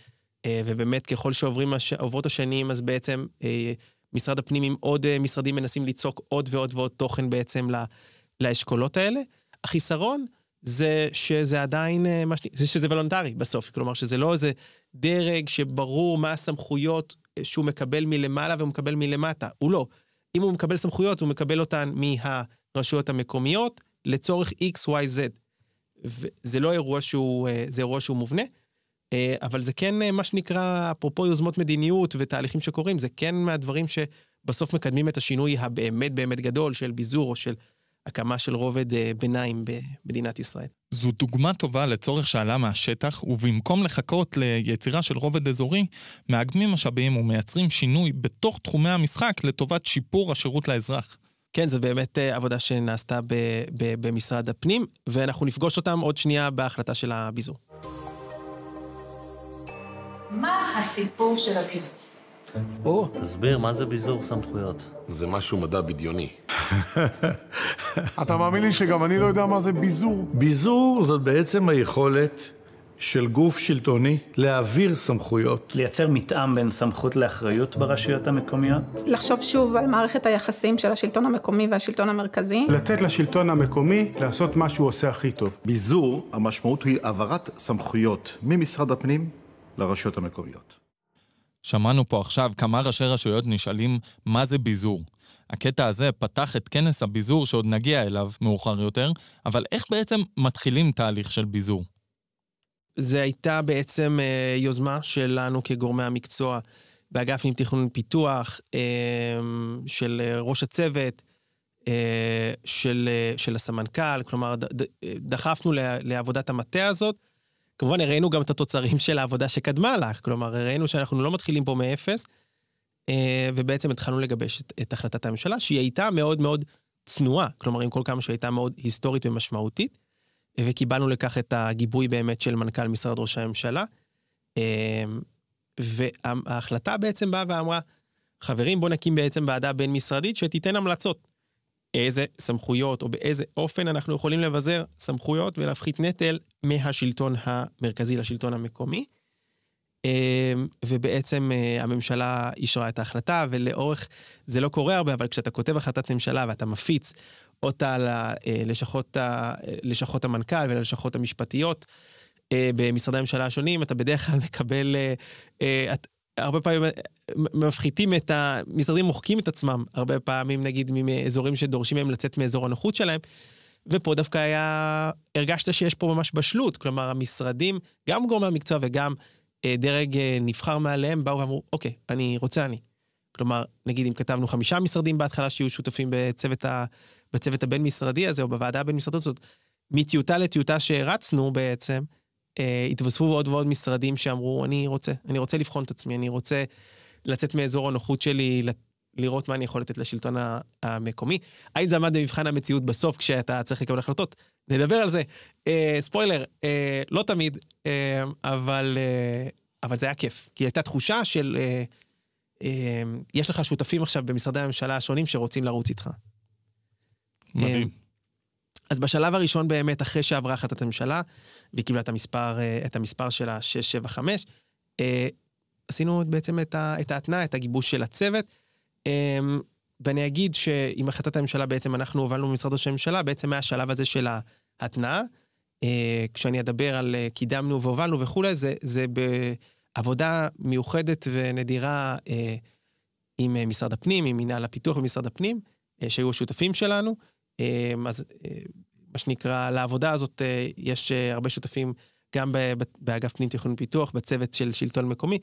ובאמת ככל שעוברות השנים, אז בעצם משרד הפנים עם עוד משרדים מנסים ליצוק עוד ועוד ועוד תוכן בעצם לאשכולות האלה. החיסרון זה שזה עדיין, שזה וולונטרי בסוף, כלומר שזה לא איזה דרג שברור מה הסמכויות שהוא מקבל מלמעלה והוא מקבל מלמטה, הוא לא. אם הוא מקבל סמכויות, הוא מקבל אותן מהרשויות המקומיות לצורך X, Y, Z. וזה לא אירוע זה אירוע שהוא מובנה, אבל זה כן מה שנקרא, אפרופו יוזמות מדיניות ותהליכים שקורים, זה כן מהדברים שבסוף מקדמים את השינוי הבאמת באמת גדול של ביזור או של הקמה של רובד ביניים במדינת ישראל. זו דוגמה טובה לצורך שעלה מהשטח, ובמקום לחכות ליצירה של רובד אזורי, מאגמים משאבים ומייצרים שינוי בתוך תחומי המשחק לטובת שיפור השירות לאזרח. כן, זו באמת עבודה שנעשתה במשרד הפנים, ואנחנו נפגוש אותם עוד שנייה בהחלטה של הביזור. מה הסיפור של הביזור? תסביר, מה זה ביזור סמכויות? זה משהו מדע בדיוני. אתה מאמין לי שגם אני לא יודע מה זה ביזור? ביזור זאת בעצם היכולת של גוף שלטוני להעביר סמכויות. לייצר מתאם בין סמכות לאחריות ברשויות המקומיות. לחשוב שוב על מערכת היחסים של השלטון המקומי והשלטון המרכזי. לתת לשלטון המקומי לעשות מה שהוא עושה הכי טוב. ביזור, המשמעות היא העברת סמכויות ממשרד הפנים לרשויות המקומיות. שמענו פה עכשיו כמה ראשי רשויות נשאלים מה זה ביזור. הקטע הזה פתח את כנס הביזור שעוד נגיע אליו מאוחר יותר, אבל איך בעצם מתחילים תהליך של ביזור? זה הייתה בעצם יוזמה שלנו כגורמי המקצוע, באגף עם תכנון ופיתוח, של ראש הצוות, של הסמנכ"ל, כלומר דחפנו לעבודת המטה הזאת, כמובן הראינו גם את התוצרים של העבודה שקדמה לה, כלומר הראינו שאנחנו לא מתחילים פה מאפס, ובעצם התחלנו לגבש את החלטת הממשלה, שהיא הייתה מאוד מאוד צנועה, כלומר עם כל כמה שהיא הייתה מאוד היסטורית ומשמעותית, וקיבלנו לכך את הגיבוי באמת של מנכ"ל משרד ראש הממשלה, וההחלטה בעצם באה ואמרה, חברים בוא נקים בעצם ועדה בין משרדית שתיתן המלצות, איזה סמכויות או באיזה אופן אנחנו יכולים לבזר סמכויות ולהפחית נטל מהשלטון המרכזי לשלטון המקומי, ובעצם הממשלה אישרה את ההחלטה, ולאורך, זה לא קורה הרבה, אבל כשאתה כותב החלטת ממשלה ואתה מפיץ אותה ללשכות המנכ"ל וללשכות המשפטיות במשרדי הממשלה השונים, אתה בדרך כלל מקבל, הרבה פעמים מפחיתים את המשרדים, מוחקים את עצמם, הרבה פעמים נגיד מאזורים שדורשים מהם לצאת מאזור הנוחות שלהם, ופה דווקא הרגשת שיש פה ממש בשלות, כלומר המשרדים, גם גורמי המקצוע וגם דרג נבחר מעליהם, באו ואמרו, אוקיי, אני רוצה אני. כלומר, נגיד אם כתבנו 5 משרדים בהתחלה שיהיו שותפים בצוות הבין-משרדי הזה, או בוועדה הבין-משרדית הזאת, מטיוטה לטיוטה שהרצנו בעצם, התווספו עוד ועוד משרדים שאמרו, אני רוצה לבחון את עצמי, אני רוצה לצאת מאזור הנוחות שלי, לראות מה אני יכול לתת לשלטון המקומי. האם זה עמד במבחן המציאות בסוף, כשאתה צריך לקבל החלטות? נדבר על זה. ספוילר, לא תמיד, אבל זה היה כיף. כי הייתה תחושה של, יש לך שותפים עכשיו במשרדי הממשלה השונים שרוצים לרוץ איתך. מדהים. אז בשלב הראשון באמת, אחרי שעברה החלטת הממשלה, והיא קיבלה את המספר שלה 675, עשינו בעצם את ההתנעה, את הגיבוש של הצוות, ואני אגיד שעם החלטת הממשלה בעצם אנחנו הובלנו במשרד ראש הממשלה, בעצם מהשלב הזה של ההתנעה, כשאני אדבר על קידמנו והובלנו וכו', זה בעבודה מיוחדת ונדירה עם משרד הפנים, עם מינהל הפיתוח במשרד הפנים, שהיו השותפים שלנו, אז מה שנקרא, לעבודה הזאת יש הרבה שותפים, גם באגף פנים תכנון ופיתוח, בצוות של שלטון מקומי,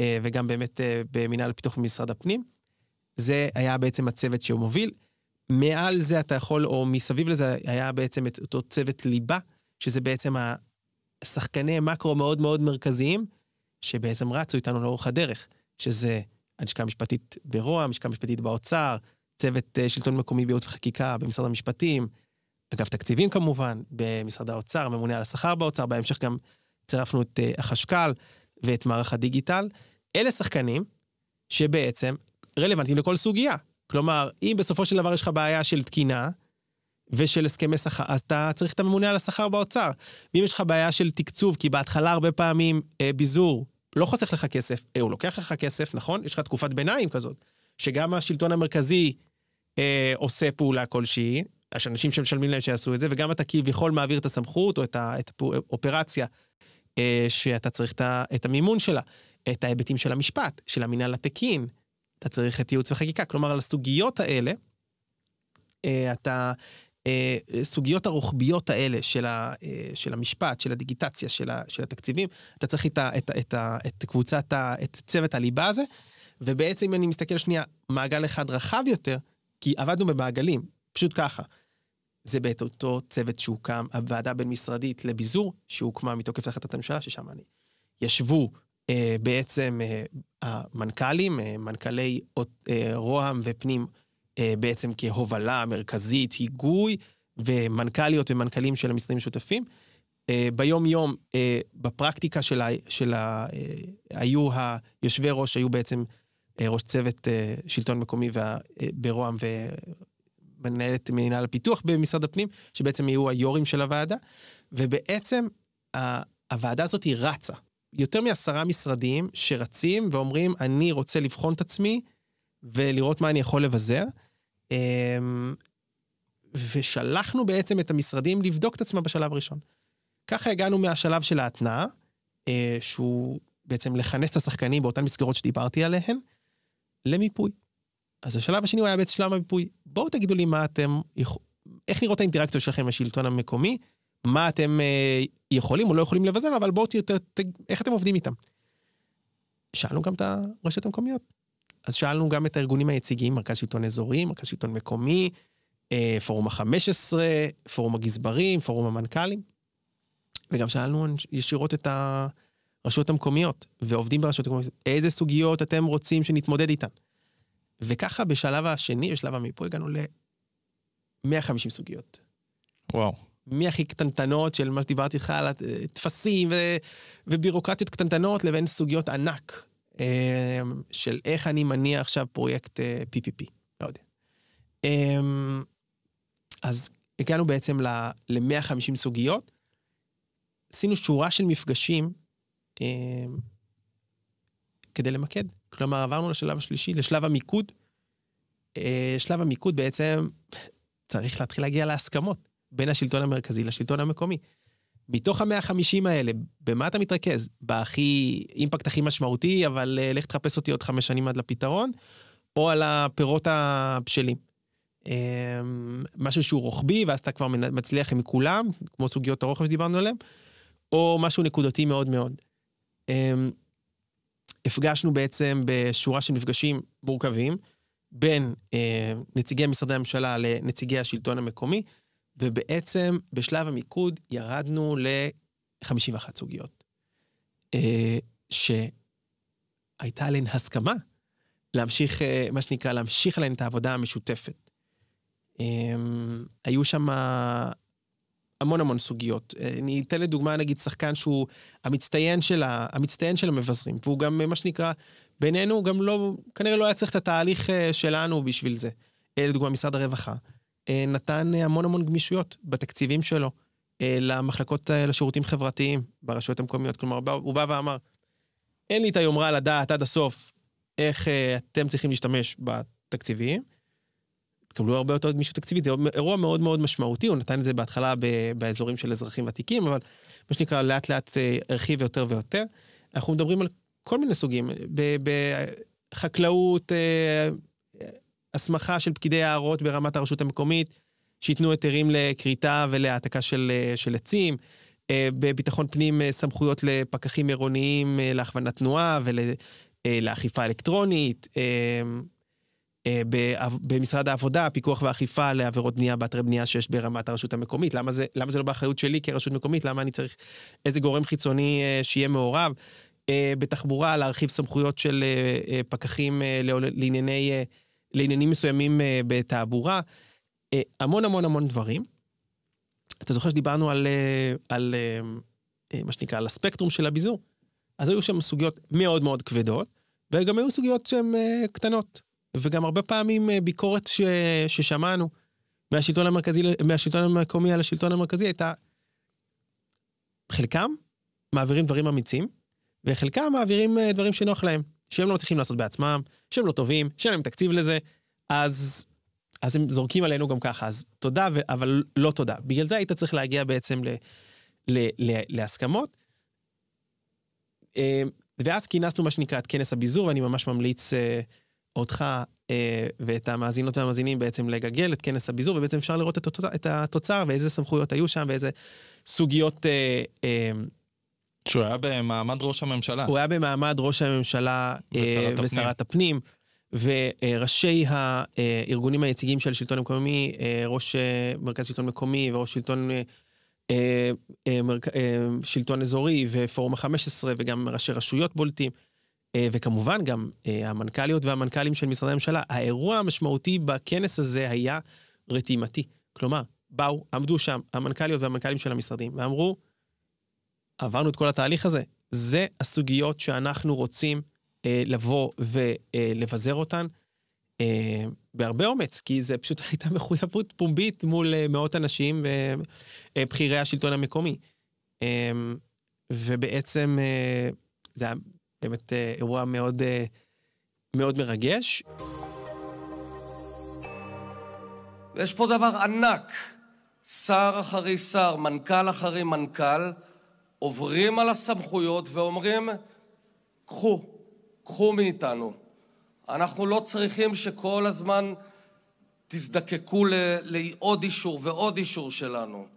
וגם באמת במינהל הפיתוח במשרד הפנים. זה היה בעצם הצוות שהוא מוביל. מעל זה אתה יכול, או מסביב לזה היה בעצם את אותו צוות ליבה, שזה בעצם השחקני מקרו מאוד מאוד מרכזיים, שבעצם רצו איתנו לאורך הדרך, שזה הלשכה המשפטית ברוה"מ, הלשכה המשפטית באוצר, צוות שלטון מקומי בייעוץ וחקיקה במשרד המשפטים, אגף תקציבים כמובן, במשרד האוצר, ממונה על השכר באוצר, בהמשך גם צירפנו את החשכ"ל ואת מערך הדיגיטל. אלה שחקנים שבעצם רלוונטיים לכל סוגיה. כלומר, אם בסופו של דבר יש לך בעיה של תקינה ושל הסכמי שכר, אז אתה צריך את הממונה על השכר באוצר. ואם יש לך בעיה של תקצוב, כי בהתחלה הרבה פעמים ביזור לא חוסך לך כסף, הוא לוקח לך כסף, נכון? יש לך תקופת ביניים כזאת, שגם השלטון המרכזי עושה פעולה כלשהי, יש אנשים שמשלמים להם שיעשו את זה, וגם אתה כביכול מעביר את הסמכות, או את האופרציה, שאתה צריך את המימון שלה, את ההיבטים של המשפט, של המינהל התקין, אתה צריך את ייעוץ וחקיקה, כלומר על הסוגיות האלה, סוגיות הרוחביות האלה של המשפט, של הדיגיטציה, של התקציבים, אתה צריך את קבוצת, את צוות הליבה הזה, ובעצם אם אני מסתכל שנייה, מעגל אחד רחב יותר, כי עבדנו במעגלים, פשוט ככה. זה בעת אותו צוות שהוקם, הוועדה בין-משרדית לביזור, שהוקמה מתוקף החלטת הממשלה, ששם ישבו בעצם המנכ"לים, מנכ"לי רוה"מ ופנים, בעצם כהובלה מרכזית, היגוי, ומנכ"ליות ומנכ"לים של המשרדים השותפים. ביום יום, בפרקטיקה היו היושבי ראש, היו בעצם ראש צוות שלטון מקומי ברוה"מ ומנהלת מינהל הפיתוח במשרד הפנים, שבעצם יהיו היורים של הוועדה, ובעצם הוועדה הזאת היא רצה. יותר מ10 משרדים שרצים ואומרים, אני רוצה לבחון את עצמי, ולראות מה אני יכול לבזר, ושלחנו בעצם את המשרדים לבדוק את עצמם בשלב הראשון. ככה הגענו מהשלב של ההתנעה, שהוא בעצם לכנס את השחקנים באותן מסגרות שדיברתי עליהן, למיפוי. אז השלב השני הוא היה בעצם שלב המיפוי. בואו תגידו לי איך נראות האינטראקציות שלכם עם השלטון המקומי, מה אתם יכולים או לא יכולים לבזר, אבל בואו איך אתם עובדים איתם. שאלנו גם את הרשויות המקומיות. אז שאלנו גם את הארגונים היציגיים, מרכז שלטון אזורי, מרכז שלטון מקומי, פורום ה-15, פורום הגזברים, פורום המנכ"לים, וגם שאלנו ישירות את הרשויות המקומיות, ועובדים ברשויות המקומיות, איזה סוגיות אתם רוצים שנתמודד איתן. וככה בשלב השני, בשלב המיפוי, הגענו ל-150 סוגיות. וואו. מהכי קטנטנות של מה שדיברתי איתך על תפסים ובירוקרטיות קטנטנות, לבין סוגיות ענק של איך אני מניע עכשיו פרויקט PPP. לא יודע. אז הגענו בעצם ל-150 סוגיות, עשינו שורה של מפגשים כדי למקד. כלומר, עברנו לשלב השלישי, לשלב המיקוד. שלב המיקוד בעצם צריך להתחיל להגיע להסכמות בין השלטון המרכזי לשלטון המקומי. מתוך ה-150 האלה, במה אתה מתרכז? אימפקט הכי משמעותי, אבל לך תחפש אותי עוד 5 שנים עד לפתרון, או על הפירות הבשלים. משהו שהוא רוחבי, ואז אתה כבר מצליח עם כולם, כמו סוגיות הרוחב שדיברנו עליהם, או משהו נקודתי מאוד מאוד. הפגשנו בעצם בשורה של מפגשים מורכבים, בין נציגי משרדי הממשלה לנציגי השלטון המקומי, ובעצם בשלב המיקוד ירדנו ל-51 סוגיות, שהייתה עליהן הסכמה, להמשיך, מה שנקרא, להמשיך עליהן את העבודה המשותפת. היו שם המון סוגיות. אני אתן לדוגמה, נגיד, שחקן שהוא המצטיין של המבזרים, והוא גם, מה שנקרא, בינינו גם לא, כנראה לא היה צריך את התהליך שלנו בשביל זה. לדוגמה, משרד הרווחה, נתן המון גמישויות בתקציבים שלו, למחלקות לשירותים חברתיים ברשויות המקומיות. כלומר, הוא בא ואמר, אין לי את היומרה לדעת עד הסוף איך אתם צריכים להשתמש בתקציבים, תקבלו הרבה יותר גמישות תקציבית, זה אירוע מאוד משמעותי, הוא נתן את זה בהתחלה באזורים של אזרחים ותיקים, אבל מה שנקרא לאט הרחיב יותר ויותר. אנחנו מדברים על כל מיני סוגים, בחקלאות, הסמכה של פקידי הערות ברמת הרשות המקומית, שיתנו היתרים לקריטה ולהעתקה של עצים, בביטחון פנים סמכויות לפקחים עירוניים להכוונת תנועה ולאכיפה אלקטרונית, במשרד העבודה, פיקוח ואכיפה לעבירות בנייה באתרי בנייה שיש ברמת הרשות המקומית. למה זה לא באחריות שלי כרשות מקומית? למה אני צריך איזה גורם חיצוני שיהיה מעורב? בתחבורה, להרחיב סמכויות של פקחים לעניינים מסוימים בתעבורה. המון דברים. אתה זוכר שדיברנו על מה שנקרא, על הספקטרום של הביזור? אז היו שם סוגיות מאוד כבדות, וגם היו סוגיות שהן קטנות. וגם הרבה פעמים ביקורת ששמענו מהשלטון המקומי על השלטון המרכזי הייתה, חלקם מעבירים דברים אמיצים, וחלקם מעבירים דברים שנוח להם, שהם לא מצליחים לעשות בעצמם, שהם לא טובים, שאין להם תקציב לזה, אז הם זורקים עלינו גם ככה, אז תודה, אבל לא תודה. בגלל זה היית צריך להגיע בעצם להסכמות, ואז כינסנו מה שנקרא את כנס הביזור, ואני ממש ממליץ אותך ואת המאזינות והמאזינים בעצם לגגל את כנס הביזור, ובעצם אפשר לראות את התוצר, ואיזה סמכויות היו שם, ואיזה סוגיות שהוא היה במעמד ראש הממשלה. הוא היה במעמד ראש הממשלה ושרת הפנים, וראשי הארגונים היציגים של השלטון המקומי, ראש מרכז שלטון מקומי וראש שלטון אזורי ופורום ה-15 וגם ראשי רשויות בולטים, וכמובן גם המנכ"ליות והמנכ"לים של משרדי הממשלה. האירוע המשמעותי בכנס הזה היה רתימתי. כלומר, עמדו שם המנכ"ליות והמנכ"לים של המשרדים ואמרו, עברנו את כל התהליך הזה, זה הסוגיות שאנחנו רוצים לבוא ולבזר אותן בהרבה אומץ, כי זה פשוט הייתה מחויבות פומבית מול מאות אנשים ובחירי השלטון המקומי. ובעצם זה היה באמת אירוע מאוד מרגש. יש פה דבר ענק, שר אחרי שר, מנכ"ל אחרי מנכ"ל, עוברים על הסמכויות ואומרים, קחו מאיתנו. אנחנו לא צריכים שכל הזמן תזדקקו לעוד אישור ועוד אישור שלנו.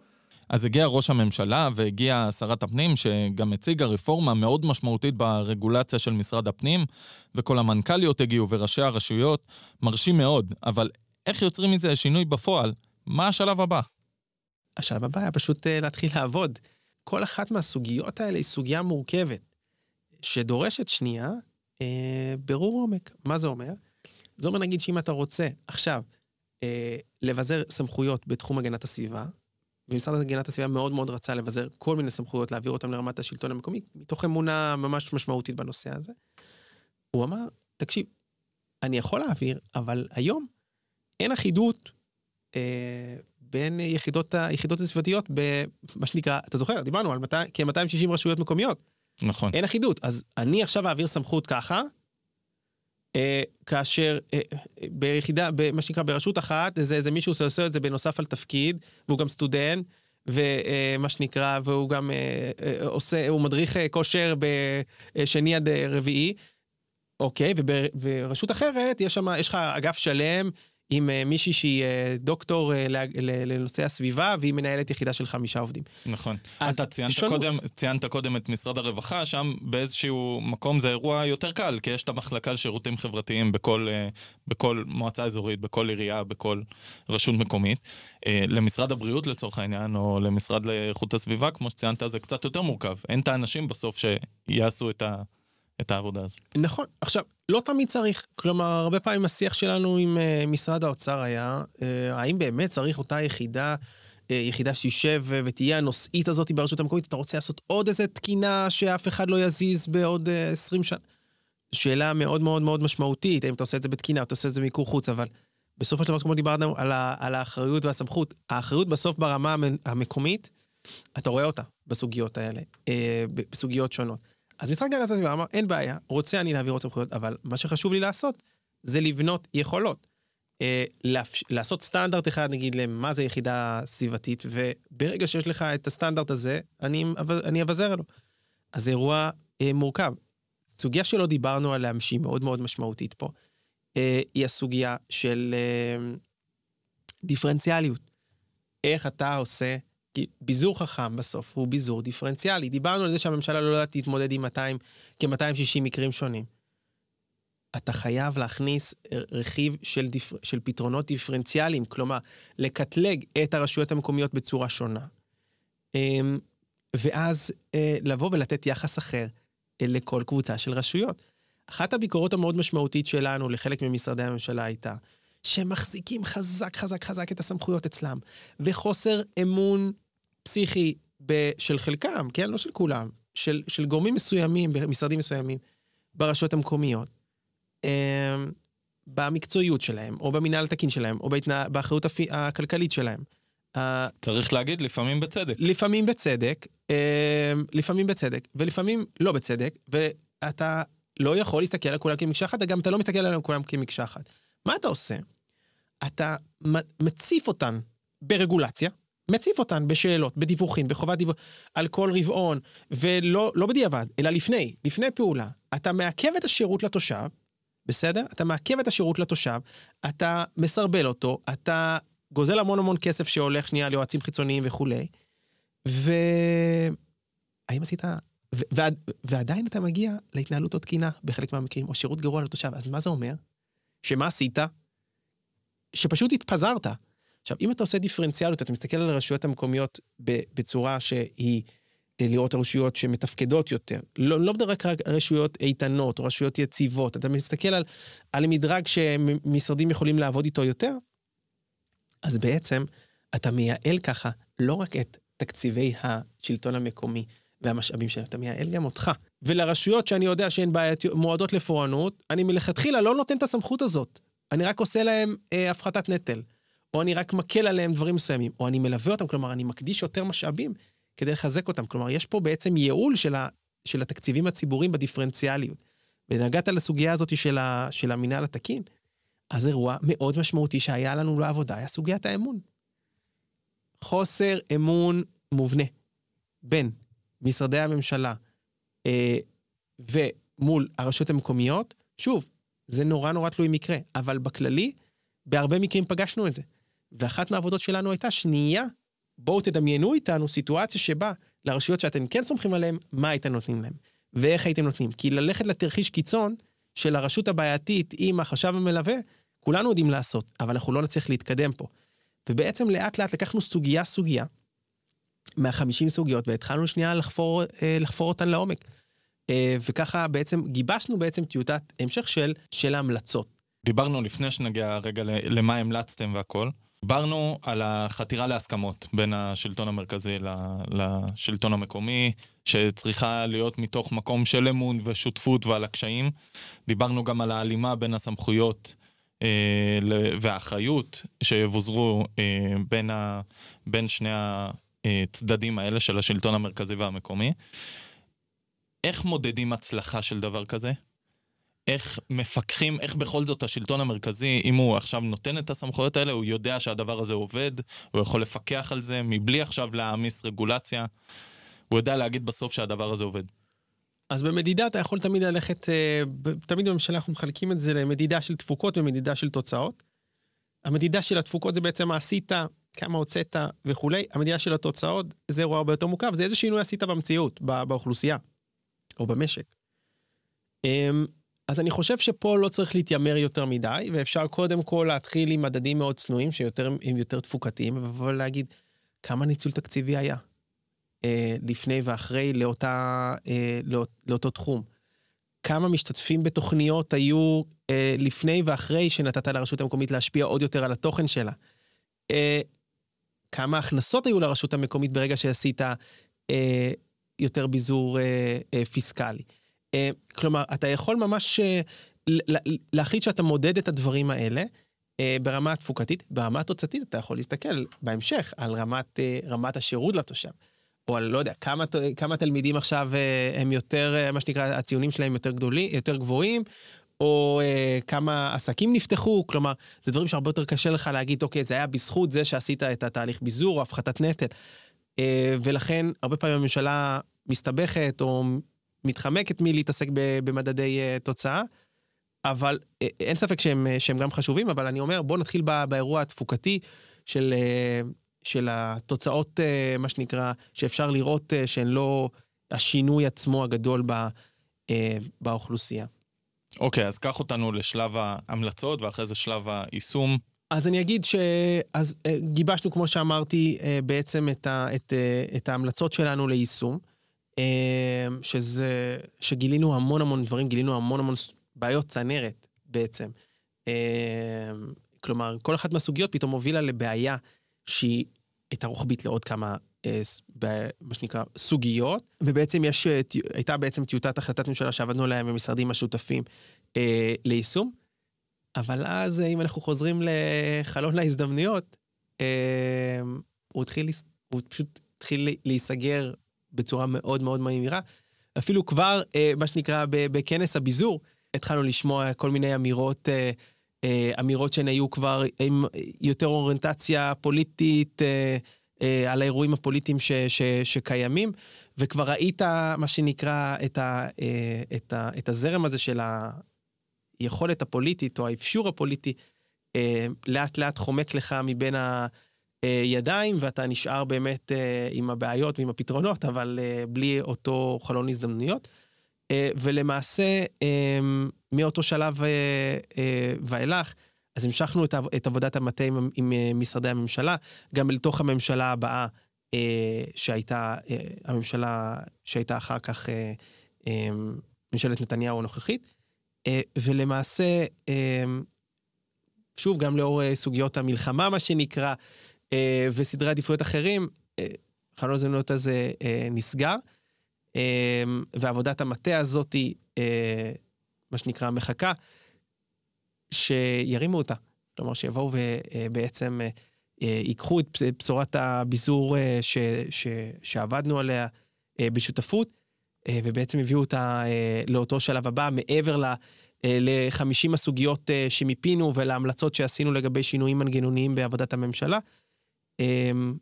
אז הגיע ראש הממשלה והגיעה שרת הפנים, שגם הציגה רפורמה מאוד משמעותית ברגולציה של משרד הפנים, וכל המנכ"ליות הגיעו וראשי הרשויות, מרשים מאוד, אבל איך יוצרים מזה שינוי בפועל? מה השלב הבא? השלב הבא היה פשוט להתחיל לעבוד. כל אחת מהסוגיות האלה היא סוגיה מורכבת, שדורשת שנייה ברור עומק. מה זה אומר? זה אומר נגיד שאם אתה רוצה עכשיו לבזר סמכויות בתחום הגנת הסביבה, ומשרד הגנת הסביבה מאוד מאוד רצה לבזר כל מיני סמכויות, להעביר אותם לרמת השלטון המקומי, מתוך אמונה ממש משמעותית בנושא הזה. הוא אמר, תקשיב, אני יכול להעביר, אבל היום אין אחידות בין היחידות הסביבתיות במה שנקרא, אתה זוכר, דיברנו על כ-260 רשויות מקומיות. נכון. אין אחידות, אז אני עכשיו אעביר סמכות ככה, כאשר ביחידה, מה שנקרא ברשות אחת, זה מישהו שעושה את זה בנוסף על תפקיד, והוא גם סטודנט, ומה שנקרא, והוא גם הוא מדריך כושר בשני עד רביעי, אוקיי, וברשות אחרת, יש לך אגף שלם, עם מישהי שהיא דוקטור לנושא הסביבה, והיא מנהלת יחידה של 5 עובדים. נכון. אתה ציינת קודם את משרד הרווחה, שם באיזשהו מקום זה אירוע יותר קל, כי יש את המחלקה לשירותים חברתיים בכל מועצה אזורית, בכל עירייה, בכל רשות מקומית. למשרד הבריאות לצורך העניין, או למשרד לאיכות הסביבה, כמו שציינת, זה קצת יותר מורכב. אין את האנשים בסוף שיעשו את העבודה הזאת. נכון. עכשיו, לא תמיד צריך. כלומר, הרבה פעמים השיח שלנו עם משרד האוצר היה, האם באמת צריך אותה יחידה שישב ותהיה הנושאית הזאת ברשות המקומית, אתה רוצה לעשות עוד איזה תקינה שאף אחד לא יזיז בעוד 20 שנה? שאלה מאוד מאוד מאוד משמעותית, האם אתה עושה את זה בתקינה, אתה עושה את זה מיקור חוץ, אבל בסופו של דבר, כמו דיברנו על האחריות והסמכות, האחריות בסוף ברמה המקומית, אתה רואה אותה בסוגיות האלה, בסוגיות שונות. אז משרד הגנת הסביבה אמר, אין בעיה, רוצה אני להעביר עוד סמכויות, אבל מה שחשוב לי לעשות, זה לבנות יכולות. לעשות סטנדרט אחד, נגיד, למה זה יחידה סביבתית, וברגע שיש לך את הסטנדרט הזה, אני אבזר לו. אז זה אירוע מורכב. סוגיה שלא דיברנו עליה, שהיא מאוד מאוד משמעותית פה, היא הסוגיה של דיפרנציאליות. איך אתה עושה, ביזור חכם בסוף, הוא ביזור דיפרנציאלי. דיברנו על זה שהממשלה לא יודעת להתמודד עם כ-260 מקרים שונים. אתה חייב להכניס רכיב של פתרונות דיפרנציאליים, כלומר, לקטלג את הרשויות המקומיות בצורה שונה. ואז לבוא ולתת יחס אחר לכל קבוצה של רשויות. אחת הביקורות המאוד משמעותית שלנו לחלק ממשרדי הממשלה הייתה, שמחזיקים חזק את הסמכויות אצלם, וחוסר אמון פסיכי של חלקם, כן? לא של כולם, של גורמים מסוימים, במשרדים מסוימים, ברשויות המקומיות, במקצועיות שלהם, או במנהל התקין שלהם, או באחריות הכלכלית שלהם. צריך להגיד, לפעמים בצדק. לפעמים בצדק, ולפעמים לא בצדק, ואתה לא יכול להסתכל על כולם כמקשה אחת, גם אתה לא מסתכל על כולם כמקשה אחת. מה אתה עושה? אתה מציף אותן ברגולציה, מציף אותן בשאלות, בדיווחים, בחובת דיווח, על כל רבעון, ולא בדיעבד, אלא לפני פעולה. אתה מעכב את השירות לתושב, בסדר? אתה מעכב את השירות לתושב, אתה מסרבל אותו, אתה גוזל המון כסף שהולך שנייה ליועצים חיצוניים וכו'. האם עשית... ועדיין אתה מגיע להתנהלות או תקינה בחלק מהמקרים, או שירות גרוע לתושב. אז מה זה אומר? שמה עשית? שפשוט התפזרת. עכשיו, אם אתה עושה דיפרנציאליות, אתה מסתכל על הרשויות המקומיות בצורה שהיא לראות הרשויות שמתפקדות יותר. לא מדבר רק רשויות איתנות, או רשויות יציבות. אתה מסתכל על מדרג שמשרדים יכולים לעבוד איתו יותר, אז בעצם אתה מייעל ככה לא רק את תקציבי השלטון המקומי והמשאבים שלהם, אתה מייעל גם אותך. ולרשויות שאני יודע שהן מועדות לפורענות, אני מלכתחילה לא נותן את הסמכות הזאת. אני רק עושה להם הפחתת נטל, או אני רק מקל עליהם דברים מסוימים, או אני מלווה אותם, כלומר, אני מקדיש יותר משאבים כדי לחזק אותם. כלומר, יש פה בעצם ייעול של התקציבים הציבוריים בדיפרנציאליות. ונגעת לסוגיה הזאת של המינהל התקין, אז אירוע מאוד משמעותי שהיה לנו לעבודה, היה סוגיית האמון. חוסר אמון מובנה בין משרדי הממשלה ומול הרשויות המקומיות, שוב, זה נורא נורא תלוי מקרה, אבל בכללי, בהרבה מקרים פגשנו את זה. ואחת מהעבודות שלנו הייתה שנייה, בואו תדמיינו איתנו סיטואציה שבה לרשויות שאתם כן סומכים עליהם, מה הייתם נותנים להם, ואיך הייתם נותנים. כי ללכת לתרחיש קיצון של הרשות הבעייתית עם החשב המלווה, כולנו יודעים לעשות, אבל אנחנו לא נצליח להתקדם פה. ובעצם לאט לאט לקחנו סוגיה, מה-50 סוגיות, והתחלנו שנייה לחפור אותן לעומק. וככה בעצם גיבשנו בעצם טיוטת המשך של ההמלצות. דיברנו לפני שנגיע רגע למה המלצתם והכל. דיברנו על החתירה להסכמות בין השלטון המרכזי לשלטון המקומי, שצריכה להיות מתוך מקום של אמון ושותפות ועל הקשיים. דיברנו גם על ההלימה בין הסמכויות והאחריות שיבוזרו בין שני הצדדים האלה של השלטון המרכזי והמקומי. איך מודדים הצלחה של דבר כזה? איך מפקחים, איך בכל זאת השלטון המרכזי, אם הוא עכשיו נותן את הסמכויות האלה, הוא יודע שהדבר הזה עובד, הוא יכול לפקח על זה, מבלי עכשיו להעמיס רגולציה, הוא יודע להגיד בסוף שהדבר הזה עובד. אז במדידה אתה יכול תמיד ללכת, תמיד בממשלה אנחנו מחלקים את זה למדידה של תפוקות ומדידה של תוצאות. המדידה של התפוקות זה בעצם מה עשית, כמה הוצאת וכולי. המדידה של התוצאות זה אירוע הרבה יותר מורכב, זה איזה שינוי עשית במציאות, באוכלוסייה, או במשק. אז אני חושב שפה לא צריך להתיימר יותר מדי, ואפשר קודם כל להתחיל עם מדדים מאוד צנועים, שהם יותר תפוקתיים, ולהגיד כמה ניצול תקציבי היה לפני ואחרי לאותו תחום. כמה משתתפים בתוכניות היו לפני ואחרי שנתת לרשות המקומית להשפיע עוד יותר על התוכן שלה. כמה הכנסות היו לרשות המקומית ברגע שעשית יותר ביזור פיסקלי. כלומר, אתה יכול ממש להחליט שאתה מודד את הדברים האלה ברמה התפוקתית, ברמה התוצאתית אתה יכול להסתכל בהמשך על רמת השירות לתושב, או על, לא יודע, כמה תלמידים עכשיו הם יותר, מה שנקרא, הציונים שלהם יותר גבוהים, או כמה עסקים נפתחו, כלומר, זה דברים שהרבה יותר קשה לך להגיד, אוקיי, זה היה בזכות זה שעשית את התהליך ביזור או הפחתת נטל, ולכן הרבה פעמים הממשלה מסתבכת או מתחמקת מלהתעסק במדדי תוצאה, אבל אין ספק שהם גם חשובים, אבל אני אומר, בוא נתחיל באירוע התפוקתי של התוצאות, מה שנקרא, שאפשר לראות שהן לא השינוי עצמו הגדול באוכלוסייה. אוקיי, אז קח אותנו לשלב ההמלצות, ואחרי זה שלב היישום. אז אני אגיד אז גיבשנו, כמו שאמרתי, בעצם את ההמלצות שלנו ליישום, שגילינו המון דברים, גילינו המון בעיות צנרת בעצם. כלומר, כל אחת מהסוגיות פתאום הובילה לבעיה שהיא הייתה רוחבית לעוד כמה, מה שנקרא, סוגיות, ובעצם הייתה בעצם טיוטת החלטת ממשלה שעבדנו עליה במשרדים השותפים ליישום, אבל אז אם אנחנו חוזרים לחלון להזדמנויות, הוא פשוט התחיל להיסגר בצורה מאוד מאוד מהירה, אפילו כבר, מה שנקרא, בכנס הביזור, התחלנו לשמוע כל מיני אמירות שהן היו כבר עם יותר אוריינטציה פוליטית, על האירועים הפוליטיים שקיימים, וכבר ראית מה שנקרא את הזרם הזה של היכולת הפוליטית, או האפשור הפוליטי, לאט לאט חומק לך מבין הידיים, ואתה נשאר באמת עם הבעיות ועם הפתרונות, אבל בלי אותו חלון הזדמנויות. ולמעשה, מאותו שלב ואילך, אז המשכנו את עבודת המטה עם משרדי הממשלה, גם לתוך הממשלה הבאה, שהייתה הממשלה שהייתה אחר כך ממשלת נתניהו הנוכחית, ולמעשה, שוב, גם לאור סוגיות המלחמה, מה שנקרא, וסדרי עדיפויות אחרים, חלון הזדמנויות הזה נסגר, ועבודת המטה הזאת, מה שנקרא, מחכה, שירימו אותה. כלומר, שיבואו ובעצם ייקחו את בשורת הביזור שעבדנו עליה בשותפות, ובעצם הביאו אותה לאותו שלב הבא, מעבר ל-50 הסוגיות שמיפינו, ולהמלצות שעשינו לגבי שינויים מנגנוניים בעבודת הממשלה.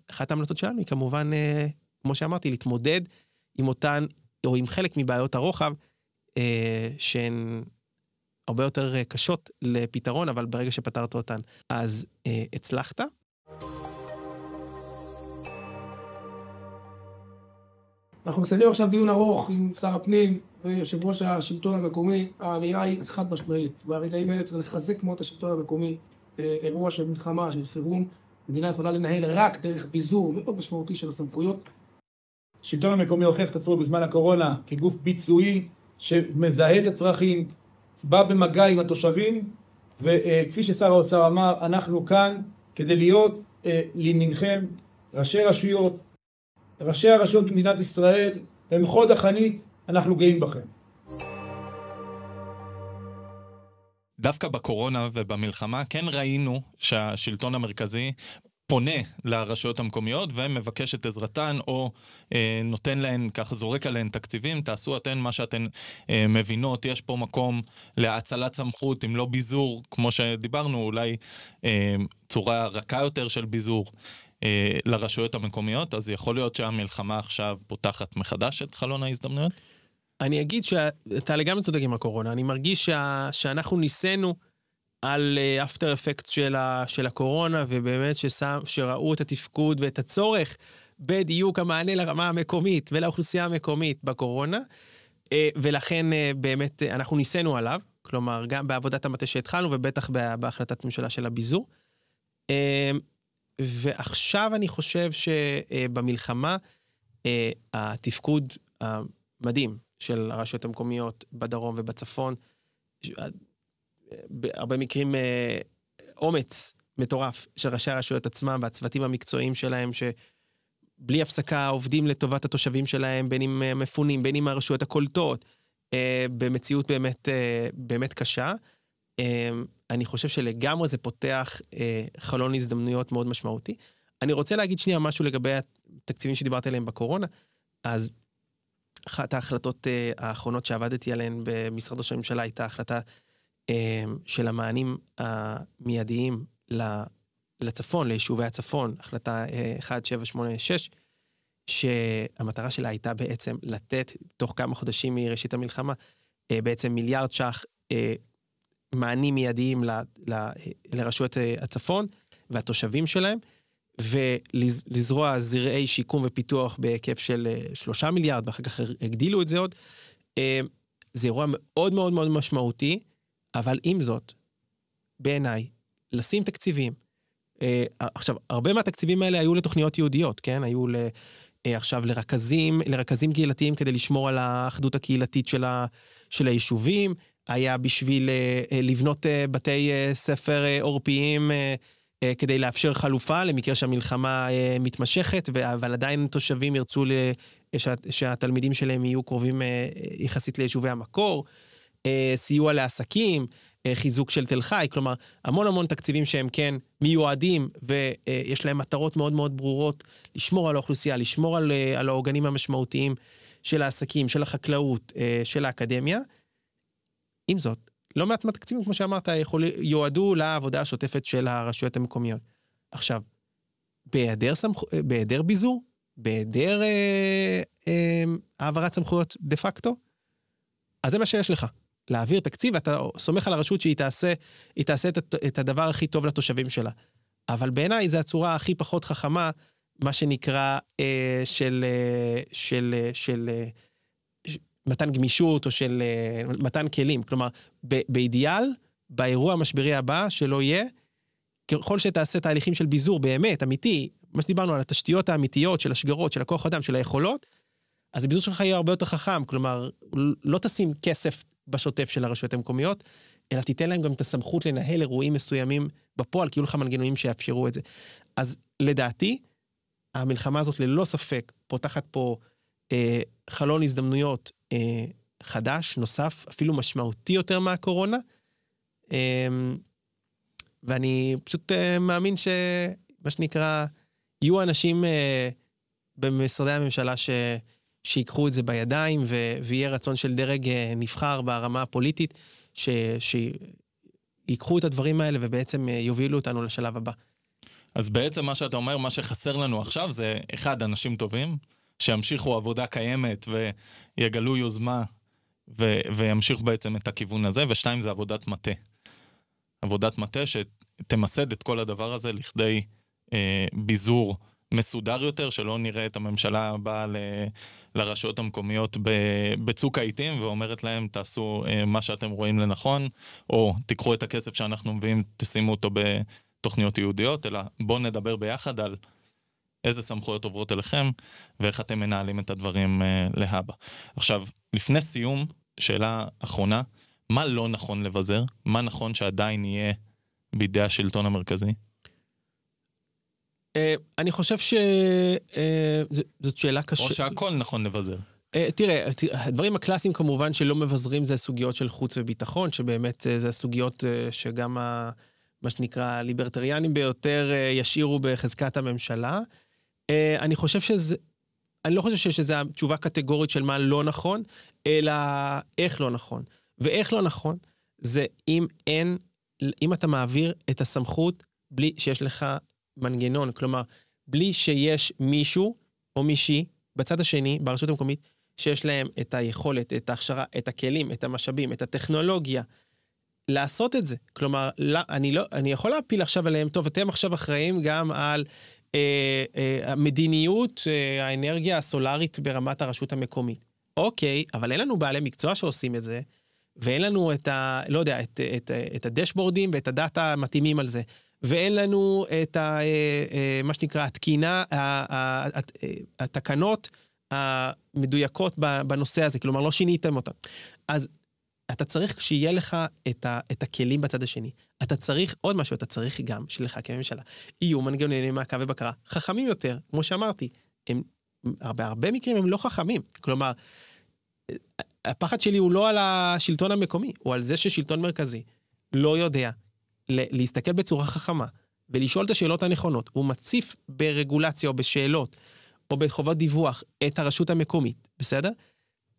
אחת ההמלצות שלנו היא כמובן, כמו שאמרתי, להתמודד עם אותן, או עם חלק מבעיות הרוחב, שהן הרבה יותר קשות לפתרון, אבל ברגע שפתרת אותן, אז הצלחת. אנחנו מסיימים עכשיו דיון ארוך עם שר הפנים ויושב ראש השלטון המקומי. האמירה היא חד משמעית. ברגעים האלה צריך לחזק מאוד את השלטון המקומי. אירוע של מלחמה, של חירום, מדינה יכולה לנהל רק דרך ביזור מאוד משמעותי של הסמכויות. השלטון המקומי הוכיח את עצמו בזמן הקורונה כגוף ביצועי שמזהה את הצרכים, בא במגע עם התושבים, וכפי ששר האוצר אמר, אנחנו כאן כדי להיות לימינכם, ראשי רשויות, ראשי הרשויות במדינת ישראל, הם חוד החנית, אנחנו גאים בכם. דווקא בקורונה ובמלחמה כן ראינו שהשלטון המרכזי פונה לרשויות המקומיות ומבקש את עזרתן או נותן להן, ככה זורק עליהן תקציבים, תעשו אתן מה שאתן מבינות, יש פה מקום להצלת סמכות, אם לא ביזור, כמו שדיברנו, אולי צורה רכה יותר של ביזור לרשויות המקומיות, אז יכול להיות שהמלחמה עכשיו פותחת מחדש את חלון ההזדמנויות? אני אגיד שאתה לגמרי צודק עם הקורונה, אני מרגיש שאנחנו ניסינו על אפטר אפקט של הקורונה, ובאמת שראו את התפקוד ואת הצורך בדיוק המענה לרמה המקומית ולאוכלוסייה המקומית בקורונה, ולכן באמת אנחנו ניסינו עליו, כלומר גם בעבודת המטה שהתחלנו, ובטח בהחלטת ממשלה של הביזור. ועכשיו אני חושב שבמלחמה, התפקוד המדהים של הרשויות המקומיות בדרום ובצפון, בהרבה מקרים אומץ מטורף של ראשי הרשויות עצמם, והצוותים המקצועיים שלהם, שבלי הפסקה עובדים לטובת התושבים שלהם, בין אם מפונים, בין אם הרשויות הקולטות, במציאות באמת קשה. אני חושב שלגמרי זה פותח חלון הזדמנויות מאוד משמעותי. אני רוצה להגיד שנייה משהו לגבי התקציבים שדיברתי עליהם בקורונה. אז אחת ההחלטות האחרונות שעבדתי עליהן במשרד ראש הממשלה הייתה החלטה של המענים המיידיים לצפון, ליישובי הצפון, החלטה 1786, שהמטרה שלה הייתה בעצם לתת תוך כמה חודשים מראשית המלחמה, בעצם מיליארד ש"ח מענים מיידיים לרשויות הצפון והתושבים שלהם, ולזרוע זרעי שיקום ופיתוח בהיקף של 3 מיליארד, ואחר כך הגדילו את זה עוד. זה אירוע מאוד מאוד מאוד משמעותי, אבל עם זאת, בעיניי, לשים תקציבים. עכשיו, הרבה מהתקציבים האלה היו לתוכניות יהודיות, כן? היו עכשיו לרכזים קהילתיים כדי לשמור על האחדות הקהילתית של היישובים, היה בשביל לבנות בתי ספר עורפיים כדי לאפשר חלופה למקרה שהמלחמה מתמשכת, אבל עדיין תושבים ירצו שהתלמידים שלהם יהיו קרובים יחסית ליישובי המקור, סיוע לעסקים, חיזוק של תל חי, כלומר המון המון תקציבים שהם כן מיועדים ויש להם מטרות מאוד מאוד ברורות, לשמור על האוכלוסייה, לשמור על העוגנים המשמעותיים של העסקים, של החקלאות, של האקדמיה. עם זאת, לא מעט מהתקציבים, כמו שאמרת, יועדו לעבודה השוטפת של הרשויות המקומיות. עכשיו, בהיעדר ביזור, בהיעדר העברת סמכויות דה פקטו, אז זה מה שיש לך. להעביר תקציב, ואתה סומך על הרשות שהיא תעשה את הדבר הכי טוב לתושבים שלה. אבל בעיניי זה הצורה הכי פחות חכמה, מה שנקרא של מתן גמישות או של מתן כלים. כלומר, באידיאל, באירוע המשברי הבא שלא יהיה, ככל שתעשה תהליכים של ביזור באמת, אמיתי, מה שדיברנו על התשתיות האמיתיות של השגרות, של הכוח אדם, של היכולות, אז הביזור שלך יהיה הרבה יותר חכם. כלומר, לא תשים כסף בשוטף של הרשויות המקומיות, אלא תיתן להם גם את הסמכות לנהל אירועים מסוימים בפועל, כי יהיו לך מנגנונים שיאפשרו את זה. אז לדעתי, המלחמה הזאת ללא ספק פותחת פה חלון הזדמנויות חדש, נוסף, אפילו משמעותי יותר מהקורונה, ואני פשוט מאמין שמה שנקרא, יהיו אנשים במשרדי הממשלה שיקחו את זה בידיים, ויהיה רצון של דרג נבחר ברמה הפוליטית, שיקחו את הדברים האלה ובעצם יובילו אותנו לשלב הבא. אז בעצם מה שאתה אומר, מה שחסר לנו עכשיו זה אחד, אנשים טובים, שימשיכו עבודה קיימת ויגלו יוזמה וימשיך בעצם את הכיוון הזה, ושתיים זה עבודת מטה. עבודת מטה שתמסד את כל הדבר הזה לכדי ביזור מסודר יותר, שלא נראה את הממשלה הבאה לרשויות המקומיות בצוק העיתים, ואומרת להם, תעשו מה שאתם רואים לנכון, או תיקחו את הכסף שאנחנו מביאים, תשימו אותו בתוכניות יהודיות, אלא בואו נדבר ביחד על איזה סמכויות עוברות אליכם, ואיך אתם מנהלים את הדברים להבא. עכשיו, לפני סיום, שאלה אחרונה, מה לא נכון לבזר? מה נכון שעדיין יהיה בידי השלטון המרכזי? אני חושב שזאת שאלה קשה. או שהכל נכון לבזר. תראה, הדברים הקלאסיים כמובן שלא מבזרים זה סוגיות של חוץ וביטחון, שבאמת זה סוגיות שגם מה שנקרא ליברטריאנים ביותר ישאירו בחזקת הממשלה. אני לא חושב שיש איזו תשובה קטגורית של מה לא נכון, אלא איך לא נכון. ואיך לא נכון זה אם אתה מעביר את הסמכות בלי שיש לך מנגנון, כלומר, בלי שיש מישהו או מישהי בצד השני, ברשות המקומית, שיש להם את היכולת, את ההכשרה, את הכלים, את המשאבים, את הטכנולוגיה, לעשות את זה. כלומר, אני יכול להפיל עכשיו עליהם, טוב, אתם עכשיו אחראים גם על המדיניות, האנרגיה הסולרית ברמת הרשות המקומית. אוקיי, אבל אין לנו בעלי מקצוע שעושים את זה, ואין לנו את הדשבורדים ואת הדאטה המתאימים על זה. ואין לנו את מה שנקרא התקינה, התקנות המדויקות בנושא הזה, כלומר לא שיניתם אותם. אז אתה צריך שיהיה לך את הכלים בצד השני. אתה צריך עוד משהו, אתה צריך גם שלך כממשלה. יהיו מנגנוני מעקב ובקרה חכמים יותר, כמו שאמרתי, בהרבה מקרים הם לא חכמים. כלומר, הפחד שלי הוא לא על השלטון המקומי, הוא על זה ששלטון מרכזי לא יודע להסתכל בצורה חכמה, ולשאול את השאלות הנכונות, הוא מציף ברגולציה או בשאלות, או בחובת דיווח את הרשות המקומית, בסדר?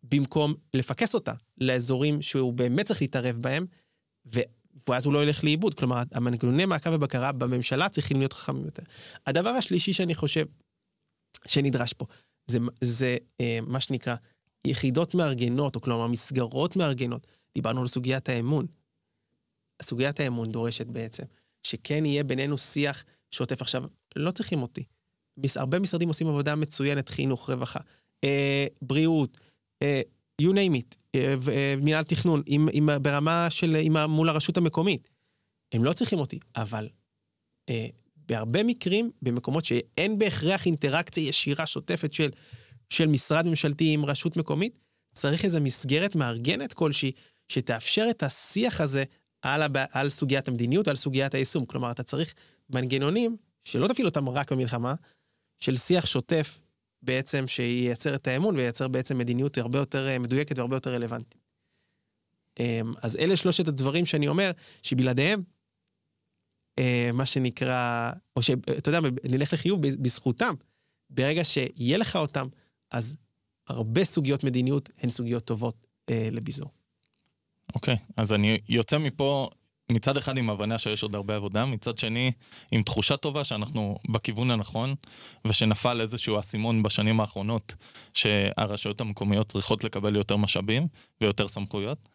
במקום לפקס אותה לאזורים שהוא באמת צריך להתערב בהם, ואז הוא לא ילך לאיבוד, כלומר, המנגנוני מעקב ובקרה בממשלה צריכים להיות חכמים יותר. הדבר השלישי שאני חושב שנדרש פה, זה מה שנקרא יחידות מארגנות, או כלומר מסגרות מארגנות, דיברנו על סוגיית האמון, סוגיית האמון דורשת בעצם, שכן יהיה בינינו שיח שוטף. עכשיו, לא צריכים אותי. הרבה משרדים עושים עבודה מצוינת, חינוך, רווחה, בריאות, you name it, מנהל תכנון, ברמה של, מול הרשות המקומית. הם לא צריכים אותי, אבל בהרבה מקרים, במקומות שאין בהכרח אינטראקציה ישירה שוטפת של משרד ממשלתי עם רשות מקומית, צריך איזו מסגרת מארגנת כלשהי, שתאפשר את השיח הזה על סוגיית המדיניות, על סוגיית היישום. כלומר, אתה צריך מנגנונים, שלא תפעיל אותם רק במלחמה, של שיח שוטף בעצם, שייצר את האמון, וייצר בעצם מדיניות הרבה יותר מדויקת, והרבה יותר רלוונטית. אז אלה שלושת הדברים שאני אומר, שבלעדיהם, מה שנקרא, או שאתה יודע, נלך לחיוב בזכותם, ברגע שיהיה לך אותם, אז הרבה סוגיות מדיניות, הן סוגיות טובות לביזור. אוקיי, אז אני יוצא מפה מצד אחד עם הבנה שיש עוד הרבה עבודה, מצד שני עם תחושה טובה שאנחנו בכיוון הנכון, ושנפל איזשהו אסימון בשנים האחרונות, שהרשויות המקומיות צריכות לקבל יותר משאבים ויותר סמכויות.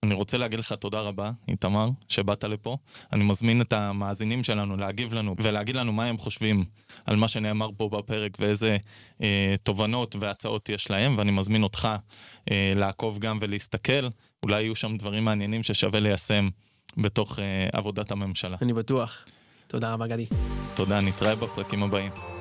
אני רוצה להגיד לך תודה רבה, איתמר, שבאת לפה. אני מזמין את המאזינים שלנו להגיב לנו ולהגיד לנו מה הם חושבים על מה שנאמר פה בפרק ואיזה תובנות והצעות יש להם, ואני מזמין אותך לעקוב גם ולהסתכל. אולי יהיו שם דברים מעניינים ששווה ליישם בתוך עבודת הממשלה. אני בטוח. תודה רבה, גדי. תודה, נתראה בפרקים הבאים.